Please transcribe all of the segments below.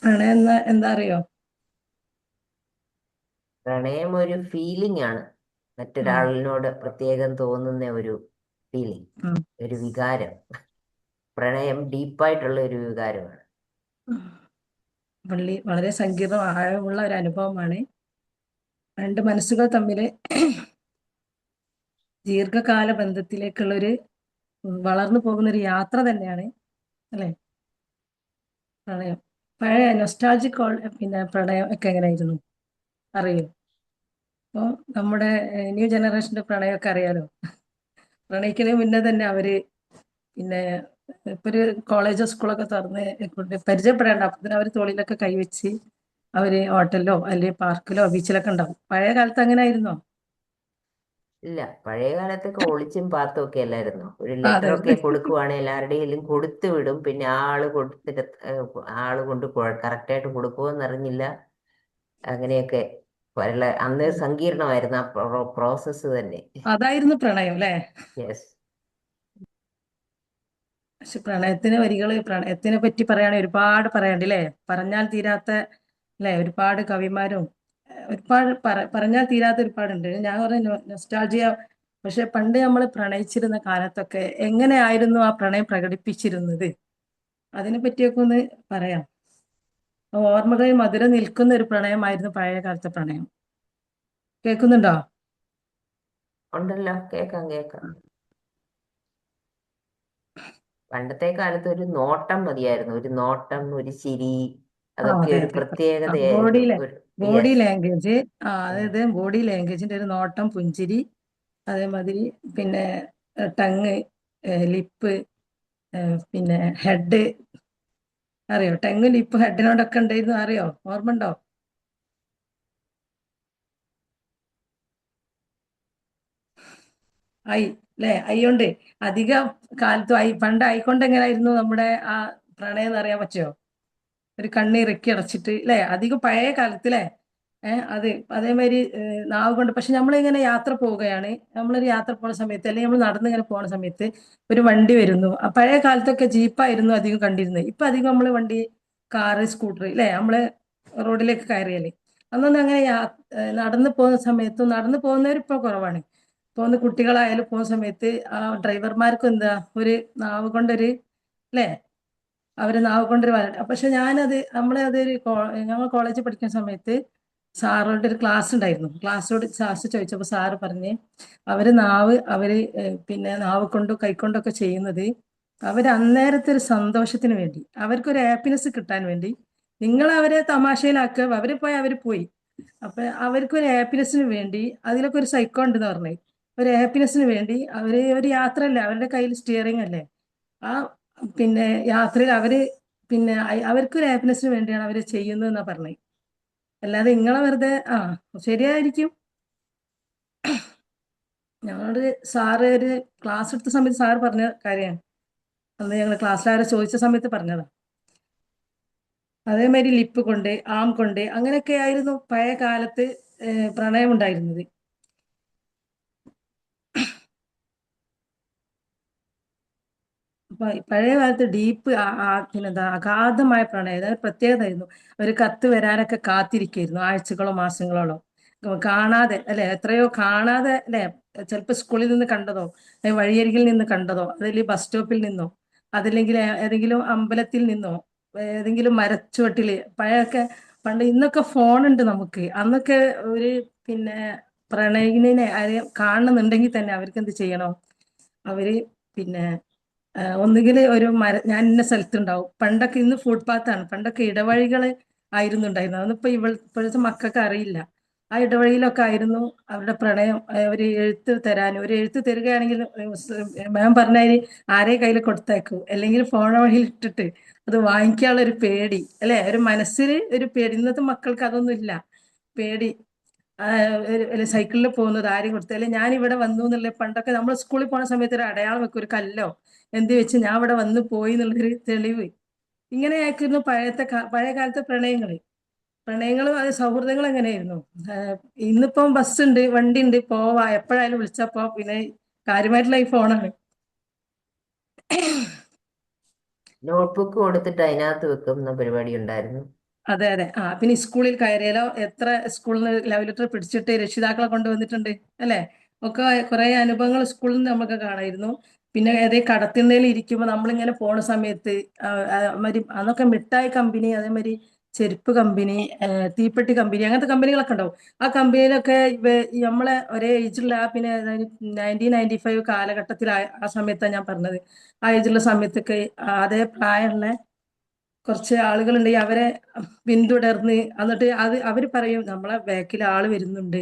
പ്രണയം എന്താ അറിയോ? പ്രണയം ഒരു ഫീലിംഗ് ആണ്. ഉം, മറ്റൊരാളിനോട് പ്രത്യേകം തോന്നുന്ന ഒരു ഫീലിംഗ്, ഉം, ഒരു വികാരം. പ്രണയം ഡീപ്പായിട്ടുള്ള ഒരു വികാരമാണ്. ഉം. വളരെ സങ്കീർണ ആഴമുള്ള ഒരു അനുഭവമാണ്. രണ്ട് മനസ്സുകൾ തമ്മിൽ ദീർഘകാല ബന്ധത്തിലേക്കുള്ളൊരു വളർന്നു പോകുന്ന ഒരു യാത്ര തന്നെയാണ് അല്ലെ പ്രണയം. പഴയ നൊസ്റ്റാൾജിക് പിന്നെ പ്രണയം ഒക്കെ എങ്ങനെയായിരുന്നു അറിയോ? അപ്പോൾ നമ്മുടെ ന്യൂ ജനറേഷന്റെ പ്രണയമൊക്കെ അറിയാലോ. പ്രണയിക്കുന്നതിന് മുന്നേ തന്നെ അവര് പിന്നെ ഇപ്പൊ ഒരു കോളേജോ സ്കൂളൊക്കെ തുറന്ന് പരിചയപ്പെടേണ്ട അപ്പൊ തന്നെ അവര് തോളിലൊക്കെ കൈവച്ച് അവര് ഹോട്ടലിലോ അല്ലെങ്കിൽ പാർക്കിലോ ബീച്ചിലൊക്കെ ഉണ്ടാവും. പഴയ കാലത്ത് അങ്ങനെ ആയിരുന്നോ? ഇല്ല, പഴയ കാലത്തൊക്കെ ഒളിച്ചും പാത്തും ഒക്കെ അല്ലായിരുന്നു. ഒരു അതെ, ലെറ്ററൊക്കെ കൊടുക്കുവാണെങ്കിൽ എല്ലാവരുടെയും കൊടുത്തു വിടും. പിന്നെ ആള് കൊടുത്തിട്ട് ആള് കൊണ്ട് കറക്റ്റായിട്ട് കൊടുക്കുമോന്ന് അറിഞ്ഞില്ല. അങ്ങനെയൊക്കെ അന്ന് സങ്കീർണമായിരുന്നു ആ പ്രോസസ്സ് തന്നെ. അതായിരുന്നു പ്രണയം അല്ലെ. യെസ്. പക്ഷെ പ്രണയത്തിന് വരികള് പ്രണയത്തിനെ പറ്റി പറയുകയാണെങ്കിൽ ഒരുപാട് പറയാണ്ട് അല്ലേ. പറഞ്ഞാൽ തീരാത്ത അല്ലെ ഒരുപാട് കവിമാരും ഒരുപാട് പറഞ്ഞാൽ തീരാത്ത ഒരുപാടുണ്ട്. ഞാൻ പറഞ്ഞ നൊസ്റ്റാൾജിയ. പക്ഷെ പണ്ട് നമ്മൾ പ്രണയിച്ചിരുന്ന കാലത്തൊക്കെ എങ്ങനെയായിരുന്നു ആ പ്രണയം പ്രകടിപ്പിച്ചിരുന്നത്? അതിനെ പറ്റിയൊക്കെ ഒന്ന് പറയാം. ഓർമ്മകളിൽ മധുരം നിൽക്കുന്ന ഒരു പ്രണയമായിരുന്നു പഴയ കാലത്തെ പ്രണയം. കേൾക്കുന്നുണ്ടോ? ഉണ്ടല്ലോ, കേക്കാം കേക്കാം. പണ്ടത്തെ കാലത്ത് ഒരു നോട്ടം മതിയായിരുന്നു. ഒരു നോട്ടം, ഒരു ചിരി, ആ അതൊക്കെ അതെ ഒരു അതെ. പ്രത്യേകതയായിരുന്നു. ബോഡിയിലെ ഒരു ബോഡി യെസ്. ലാംഗ്വേജ്. അതായത് ബോഡി ലാംഗ്വേജിന്റെ ഒരു നോട്ടം, പുഞ്ചിരി, അതേമാതിരി പിന്നെ ടങ്, ലിപ്പ്, പിന്നെ ഹെഡ്. അറിയോ? ടങ്, ലിപ്പ്, ഹെഡിനോടൊക്കെ ഉണ്ടായിരുന്നു. അറിയോ? ഓർമ്മ ഉണ്ടോ? ഐ അല്ലെ? ഐ കൊണ്ട് അധിക കാലത്തും പണ്ട് കൊണ്ട് എങ്ങനെയായിരുന്നു നമ്മുടെ ആ പ്രണയം എന്ന് അറിയാൻ പറ്റുമോ? ഒരു കണ്ണ് ഇറുക്കി അടച്ചിട്ട് അല്ലെ അധികം പഴയ കാലത്തിലെ അത് അതേമാതിരി നാവ് കൊണ്ട്. പക്ഷെ നമ്മളിങ്ങനെ യാത്ര പോവുകയാണ്, നമ്മളൊരു യാത്ര പോകുന്ന സമയത്ത് അല്ലെങ്കിൽ നമ്മൾ നടന്നിങ്ങനെ പോകുന്ന സമയത്ത് ഒരു വണ്ടി വരുന്നു. ആ പഴയ കാലത്തൊക്കെ ജീപ്പായിരുന്നു അധികം കണ്ടിരുന്നത്. ഇപ്പൊ അധികം നമ്മള് വണ്ടി, കാറ്, സ്കൂട്ടർ അല്ലെ നമ്മള് റോഡിലേക്ക് കയറിയല്ലേ. അന്നൊന്നും അങ്ങനെ നടന്നു പോകുന്ന സമയത്തും നടന്നു പോകുന്നവരിപ്പോ കുറവാണ്. പോകുന്ന കുട്ടികളായാലും പോകുന്ന സമയത്ത് ആ ഡ്രൈവർമാർക്കും എന്താ ഒരു നാവ് കൊണ്ടൊരു അല്ലെ അവര് നാവ് കൊണ്ടൊരു പക്ഷെ ഞാനത് നമ്മളെ അതൊരു ഞങ്ങൾ കോളേജിൽ പഠിക്കുന്ന സമയത്ത് സാറോട് ഒരു ക്ലാസ് ഉണ്ടായിരുന്നു. ക്ലാസ്സോട് ക്ലാസ് ചോദിച്ചപ്പോൾ സാറ് പറഞ്ഞ് അവര് പിന്നെ നാവ് കൊണ്ടും കൈക്കൊണ്ടൊക്കെ ചെയ്യുന്നത് അവര് അന്നേരത്തെ ഒരു സന്തോഷത്തിന് വേണ്ടി, അവർക്കൊരു ഹാപ്പിനെസ് കിട്ടാൻ വേണ്ടി. നിങ്ങൾ അവരെ തമാശയിലാക്കുക, അവര് പോയി അവര് പോയി. അപ്പൊ അവർക്കൊരു ഹാപ്പിനെസ്സിന് വേണ്ടി അതിലൊക്കെ ഒരു സൈക്കോ ഉണ്ടെന്ന് പറഞ്ഞത്. ഒരു ഹാപ്പിനെസ്സിന് വേണ്ടി അവര് ഒരു യാത്രയല്ലേ, അവരുടെ കയ്യിൽ സ്റ്റിയറിംഗ് അല്ലേ. ആ പിന്നെ യാത്രയിൽ അവര് പിന്നെ അവർക്കൊരു ഹാപ്പിനെസ്സിന് വേണ്ടിയാണ് അവര് ചെയ്യുന്നതെന്നാ പറഞ്ഞത്. അല്ലാതെ ഇങ്ങളെ വെറുതെ ശരിയായിരിക്കും. ഞങ്ങളോട് സാറ് ഒരു ക്ലാസ് എടുത്ത സമയത്ത് സാറ് പറഞ്ഞ കാര്യമാണ്. അന്ന് ഞങ്ങൾ ക്ലാസ്സിൽ ആരോ ചോദിച്ച സമയത്ത് പറഞ്ഞതാ. അതേമാതിരി ലിപ്പ് കൊണ്ട്, ആം കൊണ്ട്, അങ്ങനെയൊക്കെ ആയിരുന്നു പഴയ കാലത്ത് പ്രണയം ഉണ്ടായിരുന്നത്. പഴയ കാലത്ത് ഡീപ്പ് പിന്നെന്താ അഗാധമായ പ്രണയം, അതായത് പ്രത്യേകതയായിരുന്നു. ഒരു കത്ത് വരാനൊക്കെ കാത്തിരിക്കായിരുന്നു ആഴ്ചകളോ മാസങ്ങളോളോ. കാണാതെ അല്ലെ, എത്രയോ കാണാതെ അല്ലെ. ചിലപ്പോൾ സ്കൂളിൽ നിന്ന് കണ്ടതോ, വഴിയരികിൽ നിന്ന് കണ്ടതോ, അതല്ലെങ്കിൽ ബസ് സ്റ്റോപ്പിൽ നിന്നോ, അതല്ലെങ്കിൽ ഏതെങ്കിലും അമ്പലത്തിൽ നിന്നോ, ഏതെങ്കിലും മരച്ചുവട്ടില് പഴയൊക്കെ. പണ്ട് ഇന്നൊക്കെ ഫോണുണ്ട് നമുക്ക്. അന്നൊക്കെ ഒരു പിന്നെ പ്രണയിനെ ആരെയും കാണുന്നുണ്ടെങ്കിൽ തന്നെ അവർക്ക് എന്ത് ചെയ്യണോ? അവര് പിന്നെ ഒന്നുകിൽ ഒരു ഞാൻ ഇന്ന സ്ഥലത്തുണ്ടാവും. പണ്ടൊക്കെ ഇന്ന് ഫുട്പാത്താണ്, പണ്ടൊക്കെ ഇടവഴികൾ ആയിരുന്നു ഉണ്ടായിരുന്നത്. അതൊന്നിപ്പോ ഇപ്പോഴത്തെ മക്കൾക്ക് അറിയില്ല. ആ ഇടവഴിയിലൊക്കെ ആയിരുന്നു അവരുടെ പ്രണയം. ഒരു എഴുത്ത് തരാൻ, ഒരു എഴുത്ത് തരികയാണെങ്കിൽ മാം പറഞ്ഞതിന് ആരെ കയ്യിൽ കൊടുത്തേക്കും, അല്ലെങ്കിൽ ഫോൺ വഴിയിൽ ഇട്ടിട്ട് അത് വാങ്ങിക്കാനുള്ള ഒരു പേടി അല്ലെ, ഒരു മനസ്സിൽ ഒരു പേടി. ഇന്നത്തെ മക്കൾക്ക് അതൊന്നും ഇല്ല. പേടി. സൈക്കിളിൽ പോകുന്നത് ആരും കൊടുത്തു അല്ലെ ഞാൻ ഇവിടെ വന്നു എന്നുള്ള. പണ്ടൊക്കെ നമ്മൾ സ്കൂളിൽ പോണ സമയത്ത് ഒരു അടയാളം വെക്കും, ഒരു കല്ലോ എന്ത് വെച്ച് ഞാൻ ഇവിടെ വന്ന് പോയി എന്നുള്ളൊരു തെളിവ്. ഇങ്ങനെയായിരുന്നു പഴയ കാലത്തെ പ്രണയങ്ങളും അത് സൗഹൃദങ്ങളും എങ്ങനെയായിരുന്നു. ആഹ് ഇന്നിപ്പം ബസ് ഉണ്ട്, വണ്ടി ഉണ്ട്, പോവാ എപ്പോഴായാലും വിളിച്ചപ്പോ. പിന്നെ കാര്യമായിട്ടുള്ള ഈ ഫോണാണ്. നോട്ട്ബുക്ക് കൊടുത്തിട്ട് അതിനകത്ത് വെക്കുന്ന പരിപാടി ഉണ്ടായിരുന്നു. അതെ അതെ. ആ പിന്നെ സ്കൂളിൽ കയറിയാലോ എത്ര സ്കൂളിൽ നിന്ന് ലവ് ലെറ്റർ പിടിച്ചിട്ട് രക്ഷിതാക്കളെ കൊണ്ടുവന്നിട്ടുണ്ട് അല്ലേ? ഒക്കെ കുറെ അനുഭവങ്ങൾ സ്കൂളിൽ നിന്ന് നമുക്ക് കാണായിരുന്നു. പിന്നെ ഏതേ കടത്തിണ്ണയിൽ ഇരിക്കുമ്പോൾ നമ്മളിങ്ങനെ പോണ സമയത്ത് മാതിരി അന്നൊക്കെ മിഠായി കമ്പനി, അതേമാതിരി ചെരുപ്പ് കമ്പനി, തീപ്പെട്ടി കമ്പനി, അങ്ങനത്തെ കമ്പനികളൊക്കെ ഉണ്ടാവും. ആ കമ്പനിയിലൊക്കെ നമ്മളെ ഒരേ ഏജിലുള്ള പിന്നെ 1995 കാലഘട്ടത്തിൽ ആ സമയത്താണ് ഞാൻ പറഞ്ഞത്. ആ ഏജിലുള്ള സമയത്തൊക്കെ അതേ പ്രായമുള്ള കുറച്ച് ആളുകളുണ്ടെങ്കിൽ അവരെ പിന്തുടർന്ന് എന്നിട്ട് അവര് പറയും നമ്മളെ ബാക്കിൽ ആള് വരുന്നുണ്ട്.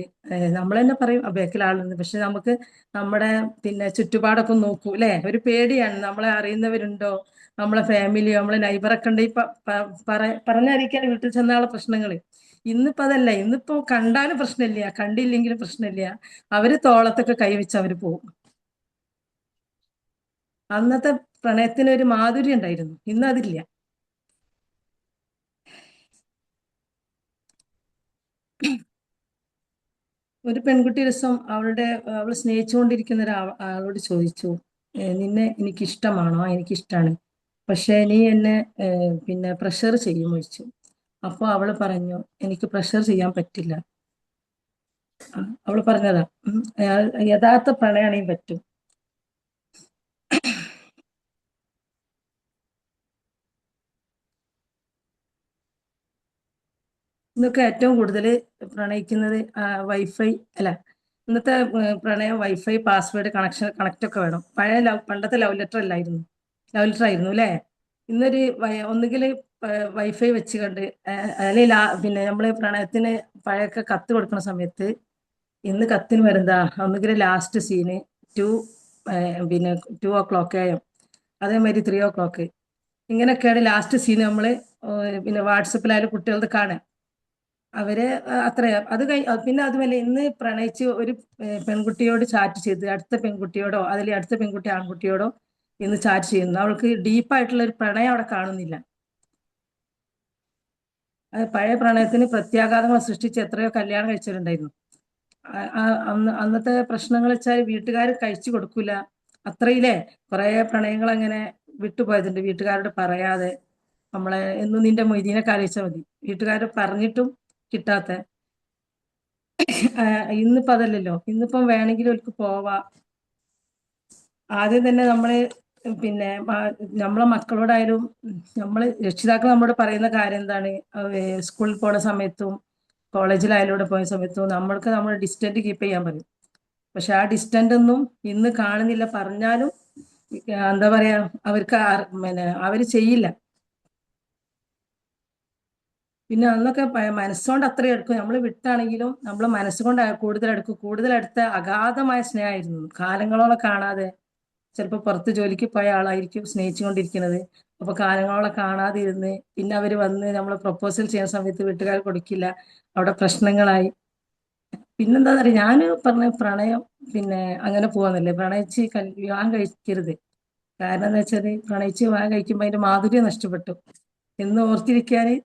നമ്മൾ തന്നെ പറയും ആ ബാക്കിൽ ആളുണ്ട്, പക്ഷെ നമുക്ക് നമ്മുടെ പിന്നെ ചുറ്റുപാടൊക്കെ നോക്കൂ അല്ലെ, ഒരു പേടിയാണ് നമ്മളെ അറിയുന്നവരുണ്ടോ, നമ്മളെ ഫാമിലിയോ നമ്മളെ നൈബറൊക്കെ ഉണ്ടെങ്കിൽ പറഞ്ഞറിയിക്കാൻ വീട്ടിൽ ചെന്നാലുള്ള പ്രശ്നങ്ങൾ. ഇന്നിപ്പോ അതല്ല, ഇന്നിപ്പോ കണ്ടാലും പ്രശ്നമില്ല, കണ്ടില്ലെങ്കിലും പ്രശ്നമില്ല, അവര് തോളത്തൊക്കെ കൈവച്ച് അവര് പോകും. അന്നത്തെ പ്രണയത്തിന് ഒരു മാധുര്യം ഉണ്ടായിരുന്നു, ഇന്ന് അതില്ല. ഒരു പെൺകുട്ടി ഒരു ദിവസം അവൾ സ്നേഹിച്ചുകൊണ്ടിരിക്കുന്ന ആളോട് ചോദിച്ചു, നിന്നെ എനിക്ക് ഇഷ്ടമാണോ? എനിക്കിഷ്ടമാണ്, പക്ഷെ നീ എന്നെ പിന്നെ പ്രഷർ ചെയ്യുമോ ചോദിച്ചു. അപ്പൊ അവള് പറഞ്ഞു, എനിക്ക് പ്രഷർ ചെയ്യാൻ പറ്റില്ല. അവള് പറഞ്ഞതാ. യഥാർത്ഥ പ്രണയാണെങ്കിൽ പറ്റും. ഇന്നൊക്കെ ഏറ്റവും കൂടുതൽ പ്രണയിക്കുന്നത് വൈഫൈ അല്ല, ഇന്നത്തെ പ്രണയം വൈഫൈ പാസ്വേഡ് കണക്റ്റ് ഒക്കെ വേണം. പണ്ടത്തെ ലവ് ലെറ്റർ അല്ലായിരുന്നു, ലവ് ലെറ്റർ ആയിരുന്നു അല്ലേ? ഇന്നൊരു ഒന്നുകിൽ വൈഫൈ വെച്ച് കണ്ട് അല്ലെങ്കിൽ പിന്നെ നമ്മള് പ്രണയത്തിന് പഴയൊക്കെ കത്ത് കൊടുക്കുന്ന സമയത്ത് ഇന്ന് കത്തിന് വരുന്നതാ ഒന്നുകിൽ ലാസ്റ്റ് സീന് ടു പിന്നെ 2 o'clock ആയും, അതേമാതിരി 3 o'clock, ഇങ്ങനെയൊക്കെയാണ് ലാസ്റ്റ് സീൻ നമ്മള് പിന്നെ വാട്സപ്പിലായാലും കുട്ടികളത് കാണുക. അവര് അത്രയാ അത് പിന്നെ അതുമല്ല, ഇന്ന് പ്രണയിച്ച് ഒരു പെൺകുട്ടിയോട് ചാറ്റ് ചെയ്ത് അടുത്ത പെൺകുട്ടിയോടോ അതിൽ അടുത്ത പെൺകുട്ടി ആൺകുട്ടിയോടോ ഇന്ന് ചാറ്റ് ചെയ്യുന്നു, അവൾക്ക് ഡീപ്പായിട്ടുള്ള ഒരു പ്രണയം അവിടെ കാണുന്നില്ല. അത് പഴയ പ്രണയത്തിന് പ്രത്യാഘാതങ്ങൾ സൃഷ്ടിച്ച് എത്രയോ കല്യാണം കഴിച്ചിട്ടുണ്ടായിരുന്നു. അന്നത്തെ പ്രശ്നങ്ങൾ വെച്ചാൽ വീട്ടുകാർ കഴിച്ചു കൊടുക്കൂല, അത്രയില്ലേ. കുറെ പ്രണയങ്ങൾ അങ്ങനെ വിട്ടുപോയതുണ്ട് വീട്ടുകാരോട് പറയാതെ. നമ്മളെ എന്നും നിന്റെ മൊയ്തീനൊക്കെ ആലോചിച്ചാൽ മതി, വീട്ടുകാർ പറഞ്ഞിട്ടും കിട്ടാത്ത. ഇന്നിപ്പോ അതല്ലല്ലോ, ഇന്നിപ്പം വേണമെങ്കിലും അവർക്ക് പോവാ. ആദ്യം തന്നെ നമ്മള് പിന്നെ നമ്മളെ മക്കളോടായാലും നമ്മള് രക്ഷിതാക്കൾ നമ്മോട് പറയുന്ന കാര്യം എന്താണ്, സ്കൂളിൽ പോണ സമയത്തും കോളേജിലായാലും ഇവിടെ പോയ സമയത്തും നമ്മൾക്ക് നമ്മൾ ഡിസ്റ്റന്റ് കീപ്പ് ചെയ്യാൻ പറയും. പക്ഷെ ആ ഡിസ്റ്റന്റ് ഒന്നും ഇന്ന് കാണുന്നില്ല, പറഞ്ഞാലും എന്താ പറയാ, അവർക്ക് പിന്നെ അവര് ചെയ്യില്ല. പിന്നെ അന്നൊക്കെ മനസ്സുകൊണ്ട് അത്രയും എടുക്കും, നമ്മൾ വിട്ടാണെങ്കിലും നമ്മൾ മനസ്സുകൊണ്ട് കൂടുതൽ എടുക്കും. കൂടുതൽ അടുത്ത അഗാധമായ സ്നേഹമായിരുന്നു, കാലങ്ങളോളം കാണാതെ. ചിലപ്പോൾ പുറത്ത് ജോലിക്ക് പോയ ആളായിരിക്കും സ്നേഹിച്ചുകൊണ്ടിരിക്കുന്നത്. അപ്പൊ കാലങ്ങളോളം കാണാതെ ഇരുന്ന് പിന്നെ അവര് വന്ന് നമ്മൾ പ്രപ്പോസൽ ചെയ്യുന്ന സമയത്ത് വീട്ടുകാർ കൊടുക്കില്ല, അവിടെ പ്രശ്നങ്ങളായി. പിന്നെന്താ പറയാ, ഞാൻ പറഞ്ഞ പ്രണയം പിന്നെ അങ്ങനെ പോവാന്നല്ലേ, പ്രണയിച്ച് വിവാഹം കഴിക്കരുത്. കാരണം എന്താ വെച്ചാല് പ്രണയിച്ച് വിവാഹം കഴിക്കുമ്പോ അതിന്റെ മാധുര്യം നഷ്ടപ്പെട്ടു എന്ന് ഓർത്തിരിക്കാന്.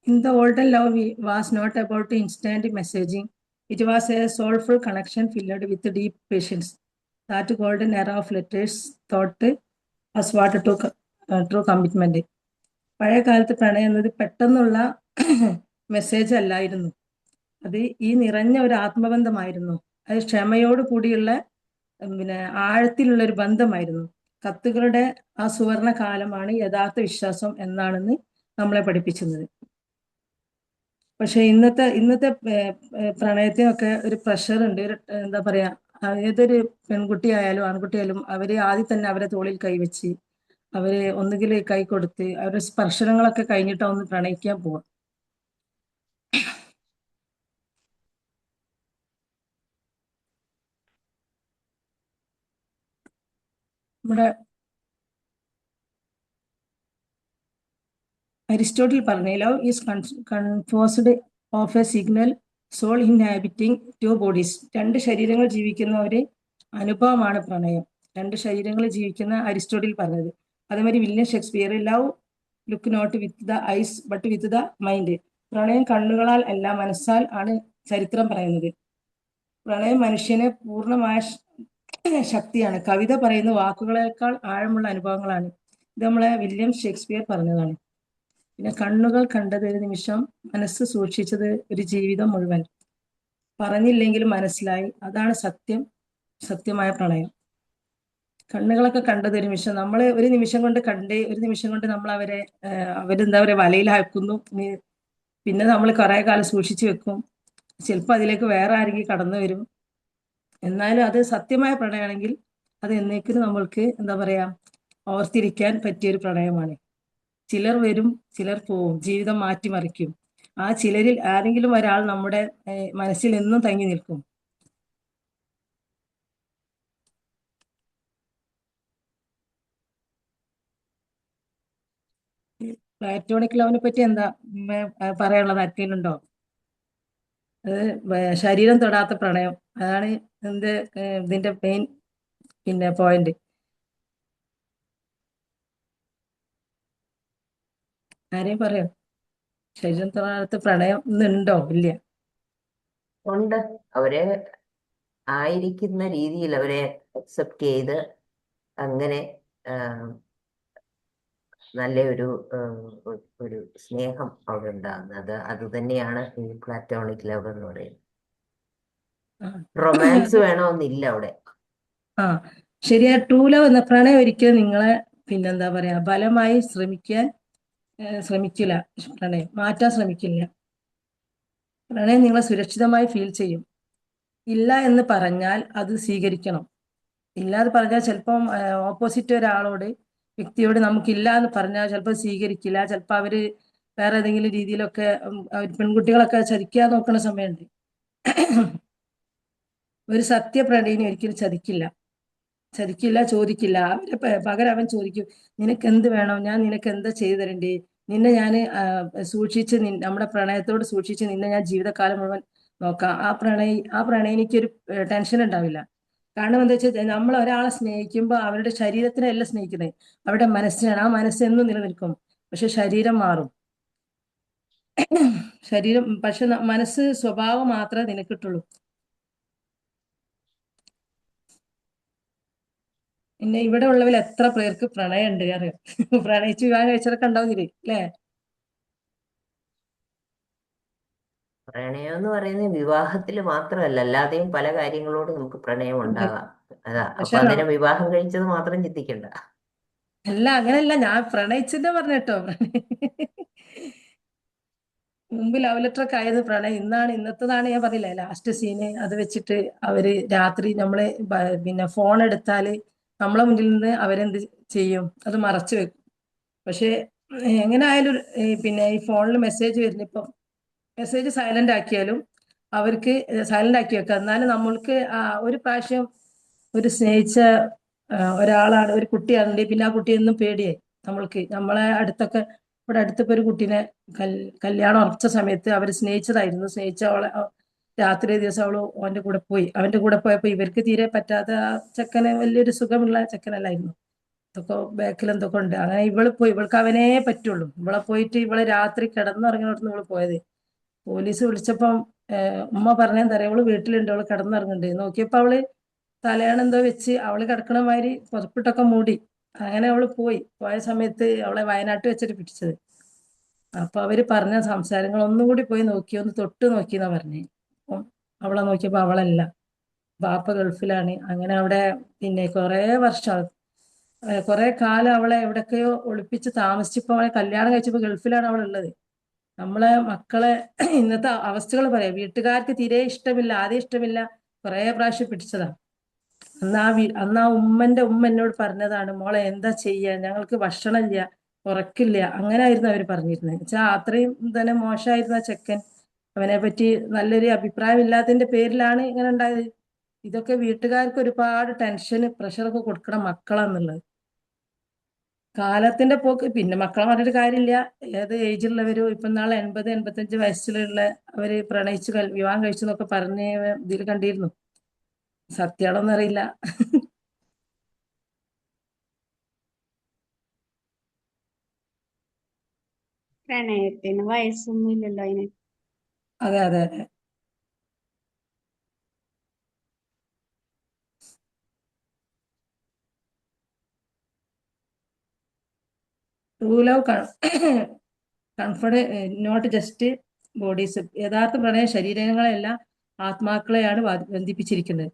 In the olden love was not about instant messaging. It was a soulful connection filled with deep patience. That golden era of letters thought was what took true commitment. പഴയ കാലത്ത് പ്രണയം എന്നത് പെട്ടെന്നുള്ള മെസ്സേജ് അല്ലായിരുന്നു. അത് ഈ നിറഞ്ഞ ഒരു ആത്മബന്ധമായിരുന്നു. അത് ക്ഷമയോട് കൂടിയുള്ള പിന്നെ ആഴത്തിലുള്ള ഒരു ബന്ധമായിരുന്നു. കത്തുകളുടെ ആ സുവർണ കാലമാണ് യഥാർത്ഥ വിശ്വാസം എന്നാണെന്ന് നമ്മളെ പഠിപ്പിച്ചിരുന്നത്. പക്ഷെ ഇന്നത്തെ പ്രണയത്തിനൊക്കെ ഒരു പ്രഷർ ഉണ്ട്. ഒരു എന്താ പറയാ, ഏതൊരു പെൺകുട്ടി ആയാലും ആൺകുട്ടി ആയാലും അവര് ആദ്യം തന്നെ അവരെ തോളിൽ കൈവച്ച് അവര് ഒന്നുകിൽ കൈ കൊടുത്ത് അവരുടെ സ്പർശനങ്ങളൊക്കെ കഴിഞ്ഞിട്ടാ ഒന്ന് പ്രണയിക്കാൻ പോവാ. നമ്മുടെ അരിസ്റ്റോട്ടിൽ പറഞ്ഞ love is composed of a single soul inhabiting two bodies. രണ്ട് ശരീരങ്ങൾ ജീവിക്കുന്ന ഒരു അനുഭവമാണ് പ്രണയം. രണ്ട് ശരീരങ്ങൾ ജീവിക്കുന്ന അരിസ്റ്റോട്ടിൽ പറഞ്ഞത്. അതേമാതിരി William Shakespeare, love look not with the eyes but with the mind. പ്രണയം കണ്ണുകളാൽ അല്ല മനസ്സാൽ ആണ് ചരിത്രം പറയുന്നത്. പ്രണയം മനുഷ്യനെ ശക്തിയാണ്. കവിത പറയുന്ന വാക്കുകളേക്കാൾ ആഴമുള്ള അനുഭവങ്ങളാണ്. ഇത് നമ്മളെ വില്യം ഷേക്സ്പിയർ പറഞ്ഞതാണ്. പിന്നെ കണ്ണുകൾ കണ്ടത് ഒരു നിമിഷം, മനസ്സ് സൂക്ഷിച്ചത് ഒരു ജീവിതം മുഴുവൻ. പറഞ്ഞില്ലെങ്കിലും മനസ്സിലായി, അതാണ് സത്യം, സത്യമായ പ്രണയം. കണ്ണുകളൊക്കെ കണ്ടത് ഒരു നിമിഷം, നമ്മള് ഒരു നിമിഷം കൊണ്ട് കണ്ട്, ഒരു നിമിഷം കൊണ്ട് നമ്മൾ അവരെ അവരെന്താ പറയുക വലയിലാക്കുന്നു. പിന്നെ നമ്മൾ കുറെ കാലം സൂക്ഷിച്ചു വെക്കും. ചിലപ്പോൾ അതിലേക്ക് വേറെ ആരെങ്കിലും കടന്നു വരും. എന്നാലും അത് സത്യമായ പ്രണയമാണെങ്കിൽ അത് എന്നേക്കും നമ്മൾക്ക് എന്താ പറയാ ഓർത്തിരിക്കാൻ പറ്റിയൊരു പ്രണയമാണ്. ചിലർ വരും, ചിലർ പോവും, ജീവിതം മാറ്റിമറിക്കും. ആ ചിലരിൽ ആരെങ്കിലും ഒരാൾ നമ്മുടെ മനസ്സിൽ എന്നും തങ്ങി നിൽക്കും. പ്ലാറ്റോണിക് ലവിനെ പറ്റി എന്താ പറയാനുള്ളത് ആർക്കെങ്കിലുണ്ടോ? അത് ശരീരം തൊടാത്ത പ്രണയം, അതാണ് എന്ത് ഇതിന്റെ മെയിൻ പിന്നെ പോയിന്റ്. ആരെയും പറയോ? ശരീരം തൊടാത്ത പ്രണയം ഇന്നുണ്ടോ? ഇല്ല. ഉണ്ട്. അവരെ ആയിരിക്കുന്ന രീതിയിൽ അവരെ അക്സെപ്റ്റ് ചെയ്ത് അങ്ങനെ ആ, നല്ല ഒരു സ്നേഹം അവിടെ ഉണ്ടാകുന്നത്. അത് തന്നെയാണ് ഈ പ്ലാറ്റോണിക് ലവ് എന്ന് പറയുന്നത്. ആ. റൊമാൻസ് വേണമെന്നില്ല അവിടെ. ആ, ശരിയാ. ട്രൂ ലവ് എന്ന പ്രണയം ഒരിക്കലും നിങ്ങളെ പിന്നെന്താ പറയാ ബലമായി ശ്രമിക്കില്ല. പ്രണയം മാറ്റാൻ ശ്രമിക്കില്ല. പ്രണയം നിങ്ങളെ സുരക്ഷിതമായി ഫീൽ ചെയ്യും. ഇല്ല എന്ന് പറഞ്ഞാൽ അത് സ്വീകരിക്കണം. ഇല്ല എന്ന് പറഞ്ഞാൽ ചിലപ്പം ഓപ്പോസിറ്റ് ഒരാളോട് വ്യക്തിയോട് നമുക്കില്ല എന്ന് പറഞ്ഞാൽ ചിലപ്പോൾ സ്വീകരിക്കില്ല. ചിലപ്പോൾ അവര് വേറെ ഏതെങ്കിലും രീതിയിലൊക്കെ പെൺകുട്ടികളൊക്കെ ചതിക്കാൻ നോക്കുന്ന സമയമുണ്ട്. ഒരു സത്യപ്രണയിനി ഒരിക്കലും ചതിക്കില്ല, ചോദിക്കില്ല. പകരം അവൻ ചോദിക്കും, നിനക്ക് എന്ത് വേണം, ഞാൻ നിനക്ക് എന്താ ചെയ്തു തരണ്ടേ, നിന്നെ ഞാൻ സൂക്ഷിച്ച് നമ്മുടെ പ്രണയത്തോട് സൂക്ഷിച്ച് നിന്നെ ഞാൻ ജീവിതകാലം മുഴുവൻ നോക്കാം. ആ പ്രണയിനിക്കൊരു ടെൻഷൻ ഉണ്ടാവില്ല. കാരണം എന്താ വെച്ചാൽ നമ്മൾ ഒരാളെ സ്നേഹിക്കുമ്പോൾ അവരുടെ ശരീരത്തിനല്ല സ്നേഹിക്കുന്നത്, അവരുടെ മനസ്സിനാണ്. ആ മനസ്സ് എന്നും നിലനിൽക്കും, പക്ഷെ ശരീരം മാറും. ശരീരം പക്ഷെ മനസ്സ് സ്വഭാവം മാത്രമേ നിനക്കിട്ടുള്ളൂ. പിന്നെ ഇവിടെ ഉള്ളവർ എത്ര പേർക്ക് പ്രണയം ഉണ്ട് അറിയാം. പ്രണയിച്ച് വിവാഹം കഴിച്ചതൊക്കെ ഉണ്ടാവുന്നില്ലേ, അല്ലേ? പ്രണയം എന്ന് പറയുന്നത് വിവാഹത്തിൽ മാത്രമല്ല, അല്ലാതെയും പല കാര്യങ്ങളോടും നമുക്ക് പ്രണയം ഉണ്ട്. ഉണ്ടാകാം. അതാ അപ്പൊ പക്ഷെ അന്നേരം വിവാഹം കഴിച്ചത് മാത്രം ചിന്തിക്കണ്ട. അല്ല, അങ്ങനെയല്ല, ഞാൻ പ്രണയിച്ചെന്നെ പറഞ്ഞിട്ടോ. മുമ്പ് ലവ് ലെറ്റർ ഒക്കെ ആയത് പ്രണയം. ഇന്നത്തതാണ് ഞാൻ പറഞ്ഞില്ലേ ലാസ്റ്റ് സീന്. അത് വെച്ചിട്ട് അവര് രാത്രി നമ്മളെ പിന്നെ ഫോൺ എടുത്താല് നമ്മളെ മുന്നിൽ നിന്ന് അവരെന്ത് ചെയ്യും, അത് മറച്ചു വെക്കും. പക്ഷെ എങ്ങനെ ആയാലും പിന്നെ ഈ ഫോണിൽ മെസ്സേജ് വരുന്ന ഇപ്പം മെസ്സേജ് സൈലന്റ് ആക്കിയാലും അവർക്ക് സൈലന്റ് ആക്കി വെക്കാം. എന്നാലും നമ്മൾക്ക് ഒരു പ്രാവശ്യം ഒരു സ്നേഹിച്ച ഒരാളാണ്, ഒരു കുട്ടിയാണെങ്കിൽ പിന്നെ ആ കുട്ടി എന്നും പേടിയായി നമ്മൾക്ക്. നമ്മളെ അടുത്തൊക്കെ ഇവിടെ അടുത്തൊക്കെ ഒരു കുട്ടീനെ കല്യാണം ഉറച്ച സമയത്ത് അവർ സ്നേഹിച്ചതായിരുന്നു. സ്നേഹിച്ച അവളെ രാത്രി ദിവസം അവള് അവന്റെ കൂടെ പോയപ്പോ ഇവർക്ക് തീരെ പറ്റാതെ, ആ ചെക്കന് വലിയൊരു സുഖമുള്ള ചെക്കനല്ലായിരുന്നു. എന്തൊക്കെ ബാക്കിൽ എന്തൊക്കെ ഉണ്ട്. അങ്ങനെ ഇവൾക്ക് അവനേ പറ്റുള്ളൂ. ഇവളെ പോയിട്ട് ഇവളെ രാത്രി കിടന്നുറങ്ങിനോടത്ത് ഇവള് പോയത്. പോലീസ് വിളിച്ചപ്പം ഉമ്മ പറഞ്ഞെന്താ പറയാ, അവള് വീട്ടിലുണ്ട്, അവള് കിടന്നുറങ്ങുന്നുണ്ട്. നോക്കിയപ്പോ അവള് തലയണ എന്തോ വെച്ച് അവള് കിടക്കണ മാതിരി പുറപ്പിട്ടൊക്കെ മൂടി. അങ്ങനെ അവള് പോയ സമയത്ത് അവളെ വയനാട്ടിൽ വെച്ചിട്ട് പിടിച്ചത്. അപ്പൊ അവര് പറഞ്ഞ സംസാരങ്ങൾ ഒന്നും കൂടി പോയി നോക്കി, ഒന്ന് തൊട്ട് നോക്കിന്നാ പറഞ്ഞേ. അപ്പം അവളെ നോക്കിയപ്പോ അവളല്ല, ബാപ്പ ഗൾഫിലാണ്. അങ്ങനെ അവിടെ പിന്നെ കുറെ കാലം അവളെ എവിടൊക്കെയോ ഒളിപ്പിച്ച് താമസിച്ചപ്പോ അവളെ കല്യാണം കഴിച്ചപ്പോ ഗൾഫിലാണ് അവൾ ഉള്ളത്. നമ്മളെ മക്കളെ ഇന്നത്തെ അവസ്ഥകൾ പറയാം. വീട്ടുകാർക്ക് തീരെ ഇഷ്ടമില്ല, ആദ്യം ഇഷ്ടമില്ല, കുറെ പ്രാവശ്യം പിടിച്ചതാ. അന്ന് ആ ഉമ്മന്റെ ഉമ്മ എന്നോട് പറഞ്ഞതാണ്, മോളെ എന്താ ചെയ്യാ, ഞങ്ങൾക്ക് ഭക്ഷണം ഇല്ല, ഉറക്കില്ല. അങ്ങനെ ആയിരുന്നു അവര് പറഞ്ഞിരുന്നത്. വെച്ചാൽ അത്രയും തന്നെ മോശമായിരുന്ന ചെക്കൻ. അവനെ പറ്റി നല്ലൊരു അഭിപ്രായം ഇല്ലാത്തതിന്റെ പേരിലാണ് ഇങ്ങനെ ഉണ്ടായത്. ഇതൊക്കെ വീട്ടുകാർക്ക് ഒരുപാട് ടെൻഷന് പ്രഷറൊക്കെ കൊടുക്കണം മക്കളാന്നുള്ളത്. കാലത്തിന്റെ പോക്ക്. പിന്നെ മക്കളെ പറഞ്ഞിട്ട് കാര്യമില്ല. ഏത് ഏജിലുള്ളവരും ഇപ്പൊ നാളെ 80-85 വയസ്സിലുള്ള അവര് പ്രണയിച്ച് വിവാഹം കഴിച്ചു എന്നൊക്കെ പറഞ്ഞ് ഇതിൽ കണ്ടിരുന്നു. സത്യാണോന്ന് അറിയില്ല. പ്രണയത്തിന് വയസ്സൊന്നും ഇല്ലല്ലോ അതിന്. അതെ, അതെ, അതെ. True love comfort not just bodies. യഥാർത്ഥ പ്രണയം ശരീരങ്ങളെയല്ല ആത്മാക്കളെയാണ് ബന്ധിപ്പിച്ചിരിക്കുന്നത്.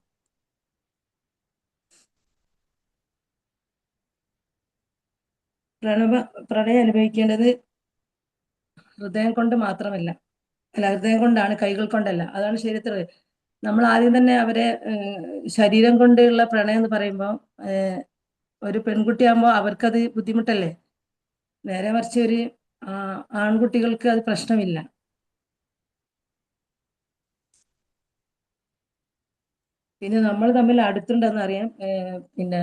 പ്രണവ പ്രണയം അനുഭവിക്കേണ്ടത് ഹൃദയം കൊണ്ട് മാത്രമല്ല, അല്ല, ഹൃദയം കൊണ്ടാണ്, കൈകൾ കൊണ്ടല്ല. അതാണ് ശരീരത്തിൽ നമ്മൾ ആദ്യം തന്നെ അവരെ ശരീരം കൊണ്ടുള്ള പ്രണയം എന്ന് പറയുമ്പോൾ ഒരു പെൺകുട്ടിയാകുമ്പോൾ അവർക്കത് ബുദ്ധിമുട്ടല്ലേ. നേരെ മറിച്ച് ഒരു ആൺകുട്ടികൾക്ക് അത് പ്രശ്നമില്ല. പിന്നെ നമ്മൾ തമ്മിൽ അടുത്തുണ്ടെന്ന് അറിയാം. പിന്നെ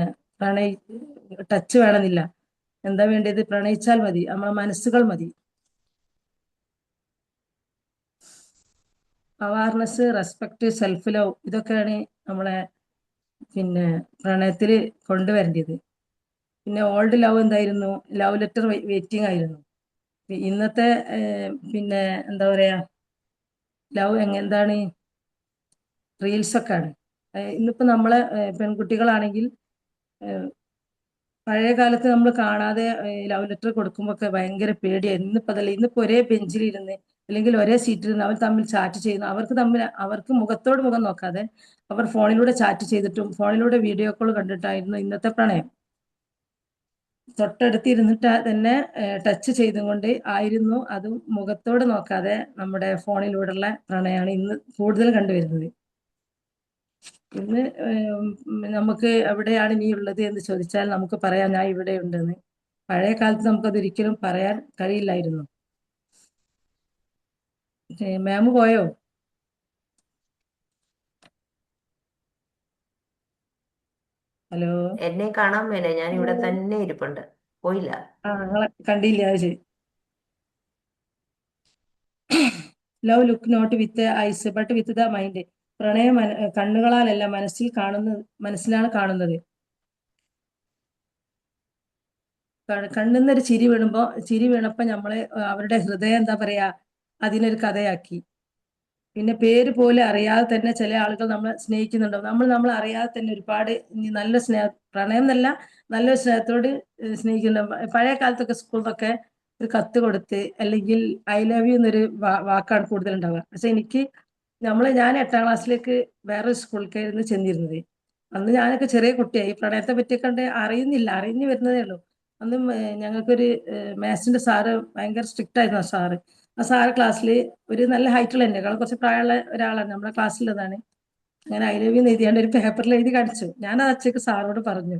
ടച്ച് വേണമെന്നില്ല. എന്താ വേണ്ടത്? പ്രണയിച്ചാൽ മതി, നമ്മളെ മനസ്സുകൾ മതി. അവയർനെസ്, റെസ്പെക്ട്, സെൽഫ് ലവ്, ഇതൊക്കെയാണ് നമ്മളെ പിന്നെ പ്രണയത്തിൽ കൊണ്ടുവരേണ്ടത്. പിന്നെ ഓൾഡ് ലവ് എന്തായിരുന്നു? ലവ് ലെറ്റർ വെയിറ്റിംഗ് ആയിരുന്നു. ഇന്നത്തെ പിന്നെ എന്താ പറയാ, ലവ് എന്താണ്? റീൽസ് ഒക്കെ ആണ്. ഇന്നിപ്പോ നമ്മളെ പെൺകുട്ടികളാണെങ്കിൽ പഴയ കാലത്ത് നമ്മൾ കാണാതെ ലവ് ലെറ്റർ കൊടുക്കുമ്പോ ഒക്കെ ഭയങ്കര പേടിയായിരുന്നു. ഇന്നിപ്പോ അതല്ല. ഇന്നിപ്പോ ഒരേ ബെഞ്ചിലിരുന്ന് അല്ലെങ്കിൽ ഒരേ സീറ്റിലിരുന്ന് അവർ തമ്മിൽ ചാറ്റ് ചെയ്യുന്നു. അവർക്ക് മുഖത്തോട് മുഖം നോക്കാതെ അവർ ഫോണിലൂടെ ചാറ്റ് ചെയ്തിട്ടും ഫോണിലൂടെ വീഡിയോ കോൾ കണ്ടിട്ടായിരുന്നു ഇന്നത്തെ പ്രണയം. തൊട്ടടുത്തിരുന്നിട്ട് തന്നെ ടച്ച് ചെയ്തുകൊണ്ട് ആയിരുന്നു, അതും മുഖത്തോട് നോക്കാതെ നമ്മുടെ ഫോണിലൂടെയുള്ള പ്രണയമാണ് ഇന്ന് കൂടുതൽ കണ്ടുവരുന്നത്. ഇന്ന് നമുക്ക് എവിടെയാണ് നീ ഉള്ളത് എന്ന് ചോദിച്ചാൽ നമുക്ക് പറയാം ഞാൻ ഇവിടെ ഉണ്ടെന്ന്. പഴയ കാലത്ത് നമുക്കതൊരിക്കലും പറയാൻ കഴിയില്ലായിരുന്നു. മാം പോയോ? ഹലോ. എന്നെ കാണാൻ മേലെ, ഞാൻ ഇവിടെ തന്നെ ഇരിപ്പുണ്ട്, പോയില്ല. നിങ്ങളെ കണ്ടില്ല. അത് ശരി. Love look not with eyes but with the mind. പ്രണയം കണ്ണുകളാലല്ല മനസ്സിലാണ് കാണുന്നത്. കണ്ണുന്നൊരു ചിരി വീണപ്പോ നമ്മള് അവരുടെ ഹൃദയം എന്താ പറയാ, അതിനൊരു കഥയാക്കി. പിന്നെ പേര് പോലും അറിയാതെ തന്നെ ചില ആളുകൾ നമ്മളെ സ്നേഹിക്കുന്നുണ്ടാവും. നമ്മൾ അറിയാതെ തന്നെ ഒരുപാട് നല്ല പ്രണയം എന്നല്ല, നല്ലൊരു സ്നേഹത്തോട് സ്നേഹിക്കുന്നുണ്ടാവും. പഴയ കാലത്തൊക്കെ സ്കൂളിലൊക്കെ ഒരു കത്ത് കൊടുത്ത് അല്ലെങ്കിൽ ഐ ലവ് യു എന്നൊരു വാക്കാണ് കൂടുതൽ ഉണ്ടാവുക. പക്ഷെ ഞാൻ 8ാം ക്ലാസ്സിലേക്ക് വേറെ സ്കൂളിലേക്കായിരുന്നു ചെന്നിരുന്നത്. അന്ന് ഞാനൊക്കെ ചെറിയ കുട്ടിയായി. പ്രണയത്തെ പറ്റിയൊക്കെ അറിഞ്ഞു വരുന്നതേ ഉള്ളൂ. അന്നും ഞങ്ങൾക്കൊരു മാത്സിന്റെ സാറ് ഭയങ്കര സ്ട്രിക്റ്റ് ആയിരുന്നു. ആ സാറ് ക്ലാസ്സിൽ ഒരു നല്ല ഹൈറ്റുള്ള, എന്നെക്കാൾ കുറച്ച് പ്രായമുള്ള ഒരാളാണ്, നമ്മുടെ ക്ലാസ്സിലുള്ളതാണ്. അങ്ങനെ ഐ ലവ് യു എന്ന് എഴുതിയാണ്ട് ഒരു പേപ്പറിൽ എഴുതി കാണിച്ചു. ഞാനത് അച്ചക്ക് സാറോട് പറഞ്ഞു.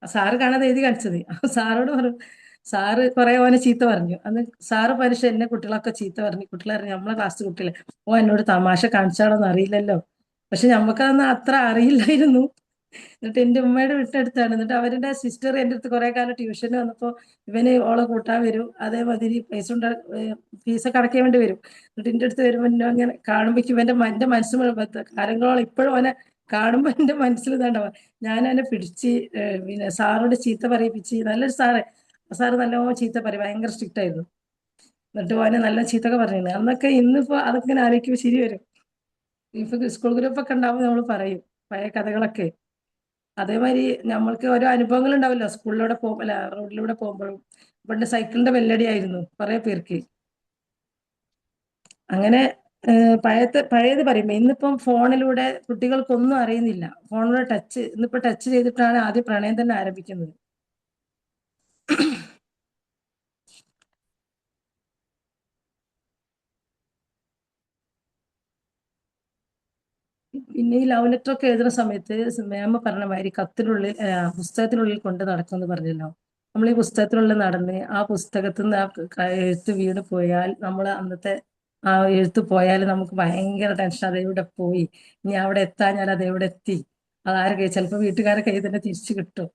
സാറ് കാണാതെ എഴുതി കാണിച്ചത്. സാറോട് പറഞ്ഞു. സാറ് കുറെ ഓനെ ചീത്ത പറഞ്ഞു. അന്ന് സാറ് പരീക്ഷ എന്നെ കുട്ടികളൊക്കെ ചീത്ത പറഞ്ഞു. കുട്ടികളെ പറഞ്ഞു, നമ്മളെ ക്ലാസ് കുട്ടികളെ, എന്നോട് തമാശ കാണിച്ചാളോന്ന് അറിയില്ലല്ലോ. പക്ഷെ നമുക്കതൊന്നും അത്ര അറിയില്ലായിരുന്നു. എന്നിട്ട് എന്റെ ഉമ്മയുടെ വീട്ടിനടുത്താണ്. എന്നിട്ട് അവരുടെ സിസ്റ്റർ എൻ്റെ അടുത്ത് കുറെ കാലം ട്യൂഷന് വന്നപ്പോ ഇവന് ഓളെ കൂട്ടാൻ വരും. അതേമാതിരി ഫീസൊക്കെ അടയ്ക്കാൻ വേണ്ടി വരും. എന്നിട്ട് എന്റെ അടുത്ത് വരുമ്പോ എന്നെ അങ്ങനെ കാണുമ്പോ എന്റെ മനസ്സ് കാര്യങ്ങളോളം ഇപ്പോഴും അവനെ കാണുമ്പോ എന്റെ മനസ്സിൽ ഇതാണ്ടാവുക. ഞാൻ അവനെ പിടിച്ച് പിന്നെ സാറോട് ചീത്ത പറയിപ്പിച്ച്. നല്ലൊരു സാറ് നല്ലോണം ചീത്ത പറയും. ഭയങ്കര സ്ട്രിക്റ്റ് ആയിരുന്നു. എന്നിട്ട് അവനെ നല്ല ചീത്തൊക്കെ പറഞ്ഞിരുന്നു അന്നൊക്കെ. ഇന്നിപ്പോ അതൊക്കെ ഇങ്ങനെ ആലോചിക്കുമ്പോൾ ശരി വരും. ഇപ്പൊ സ്കൂൾ ഗ്രൂപ്പൊക്കെ ഉണ്ടാവുമ്പോൾ നമ്മൾ പറയും പഴയ കഥകളൊക്കെ. അതേമാതിരി നമ്മൾക്ക് ഓരോ അനുഭവങ്ങൾ ഉണ്ടാവില്ല സ്കൂളിലൂടെ അല്ല റോഡിലൂടെ പോകുമ്പോഴും. പണ്ട് സൈക്കിളിന്റെ ബെല്ലടി ആയിരുന്നു കുറെ പേർക്ക്. അങ്ങനെ പഴയത് പറയുമ്പോ ഇന്നിപ്പം ഫോണിലൂടെ കുട്ടികൾക്കൊന്നും അറിയുന്നില്ല. ഫോണിലൂടെ ഇന്നിപ്പോ ടച്ച് ചെയ്തിട്ടാണ് ആദ്യം പ്രണയം തന്നെ ആരംഭിക്കുന്നത്. പിന്നെ ഈ ലവ് ലെറ്റർ ഒക്കെ എഴുതുന്ന സമയത്ത് മാം പറഞ്ഞ മാതിരി പുസ്തകത്തിനുള്ളിൽ കൊണ്ട് നടക്കുമെന്ന് പറഞ്ഞല്ലോ. നമ്മൾ ഈ പുസ്തകത്തിനുള്ളിൽ നടന്ന് ആ പുസ്തകത്തിൽ നിന്ന് എഴുത്ത് വീണ് പോയാൽ, നമ്മൾ അന്നത്തെ ആ എഴുത്ത് പോയാൽ നമുക്ക് ഭയങ്കര ടെൻഷൻ. അതെവിടെ പോയി, ഇനി അവിടെ എത്താഞ്ഞാൽ അതെവിടെ എത്തി, അതാരെ ചിലപ്പോൾ വീട്ടുകാരെ കയ്യിൽ തന്നെ തിരിച്ചു കിട്ടും.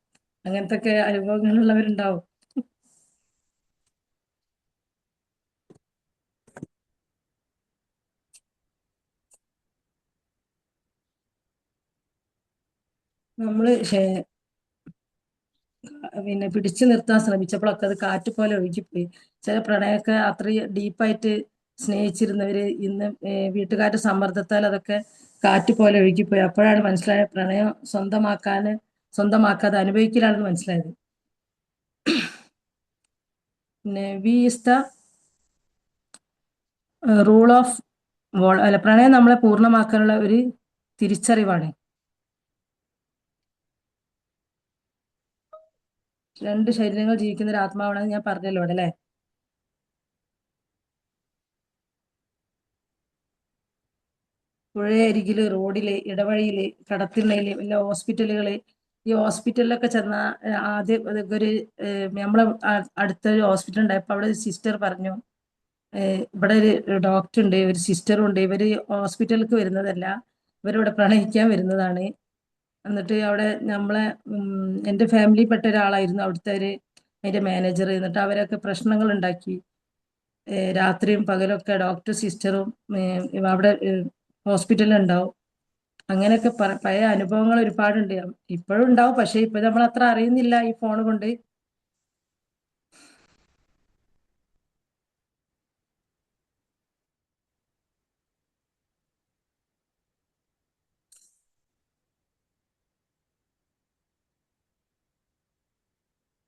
അങ്ങനത്തെ ഒക്കെ അനുഭവങ്ങളുള്ളവരുണ്ടാവും. നമ്മള് പിന്നെ പിടിച്ചു നിർത്താൻ ശ്രമിച്ചപ്പോഴൊക്കെ അത് കാറ്റ് പോലെ ഒഴുകിപ്പോയി. ചില പ്രണയമൊക്കെ അത്രയും ഡീപ്പായിട്ട് സ്നേഹിച്ചിരുന്നവര് ഇന്ന് വീട്ടുകാരുടെ സമ്മർദ്ദത്താൽ അതൊക്കെ കാറ്റ് പോലെ ഒഴുകിപ്പോയി. അപ്പോഴാണ് മനസ്സിലായത് പ്രണയം സ്വന്തമാക്കാതെ അനുഭവിക്കലാണെന്ന് മനസ്സിലായത്. പിന്നെ we is the rule of അല്ല, പ്രണയം നമ്മളെ പൂർണ്ണമാക്കാനുള്ള ഒരു തിരിച്ചറിവാണ്. രണ്ട് ശരീരങ്ങൾ ജീവിക്കുന്ന ഒരു ആത്മാവാണെന്ന് ഞാൻ പറഞ്ഞല്ലോ ഇവിടെ അല്ലെ. പുഴയരികില്, റോഡില്, ഇടവഴിയില്, കടത്തിണ്ണയില്, വല്ല ഹോസ്പിറ്റലുകള്, ഈ ഹോസ്പിറ്റലിലൊക്കെ ചെന്ന ആദ്യം ഇതൊക്കെ ഒരു നമ്മളെ അടുത്തൊരു ഹോസ്പിറ്റൽ ഉണ്ടായപ്പോ അവിടെ ഒരു സിസ്റ്റർ പറഞ്ഞു, ഇവിടെ ഒരു ഡോക്ടർ ഉണ്ട്, ഒരു സിസ്റ്ററും ഉണ്ട്, ഇവര് ഹോസ്പിറ്റലിലേക്ക് വരുന്നതല്ല, ഇവരിവിടെ പ്രണയിക്കാൻ വരുന്നതാണ്. എന്നിട്ട് അവിടെ നമ്മളെ എൻ്റെ ഫാമിലിയിൽപ്പെട്ട ഒരാളായിരുന്നു അവിടുത്തെ അതിന്റെ മാനേജർ. എന്നിട്ട് അവരൊക്കെ പ്രശ്നങ്ങൾ ഉണ്ടാക്കി. രാത്രിയും പകലൊക്കെ ഡോക്ടർ സിസ്റ്ററും അവിടെ ഹോസ്പിറ്റലിൽ ഉണ്ടാവും. അങ്ങനെയൊക്കെ പഴയ അനുഭവങ്ങൾ ഒരുപാടുണ്ട്. ഇപ്പോഴും ഉണ്ടാവും, പക്ഷെ ഇപ്പൊ നമ്മൾ അത്ര അറിയുന്നില്ല ഈ ഫോൺ കൊണ്ട്.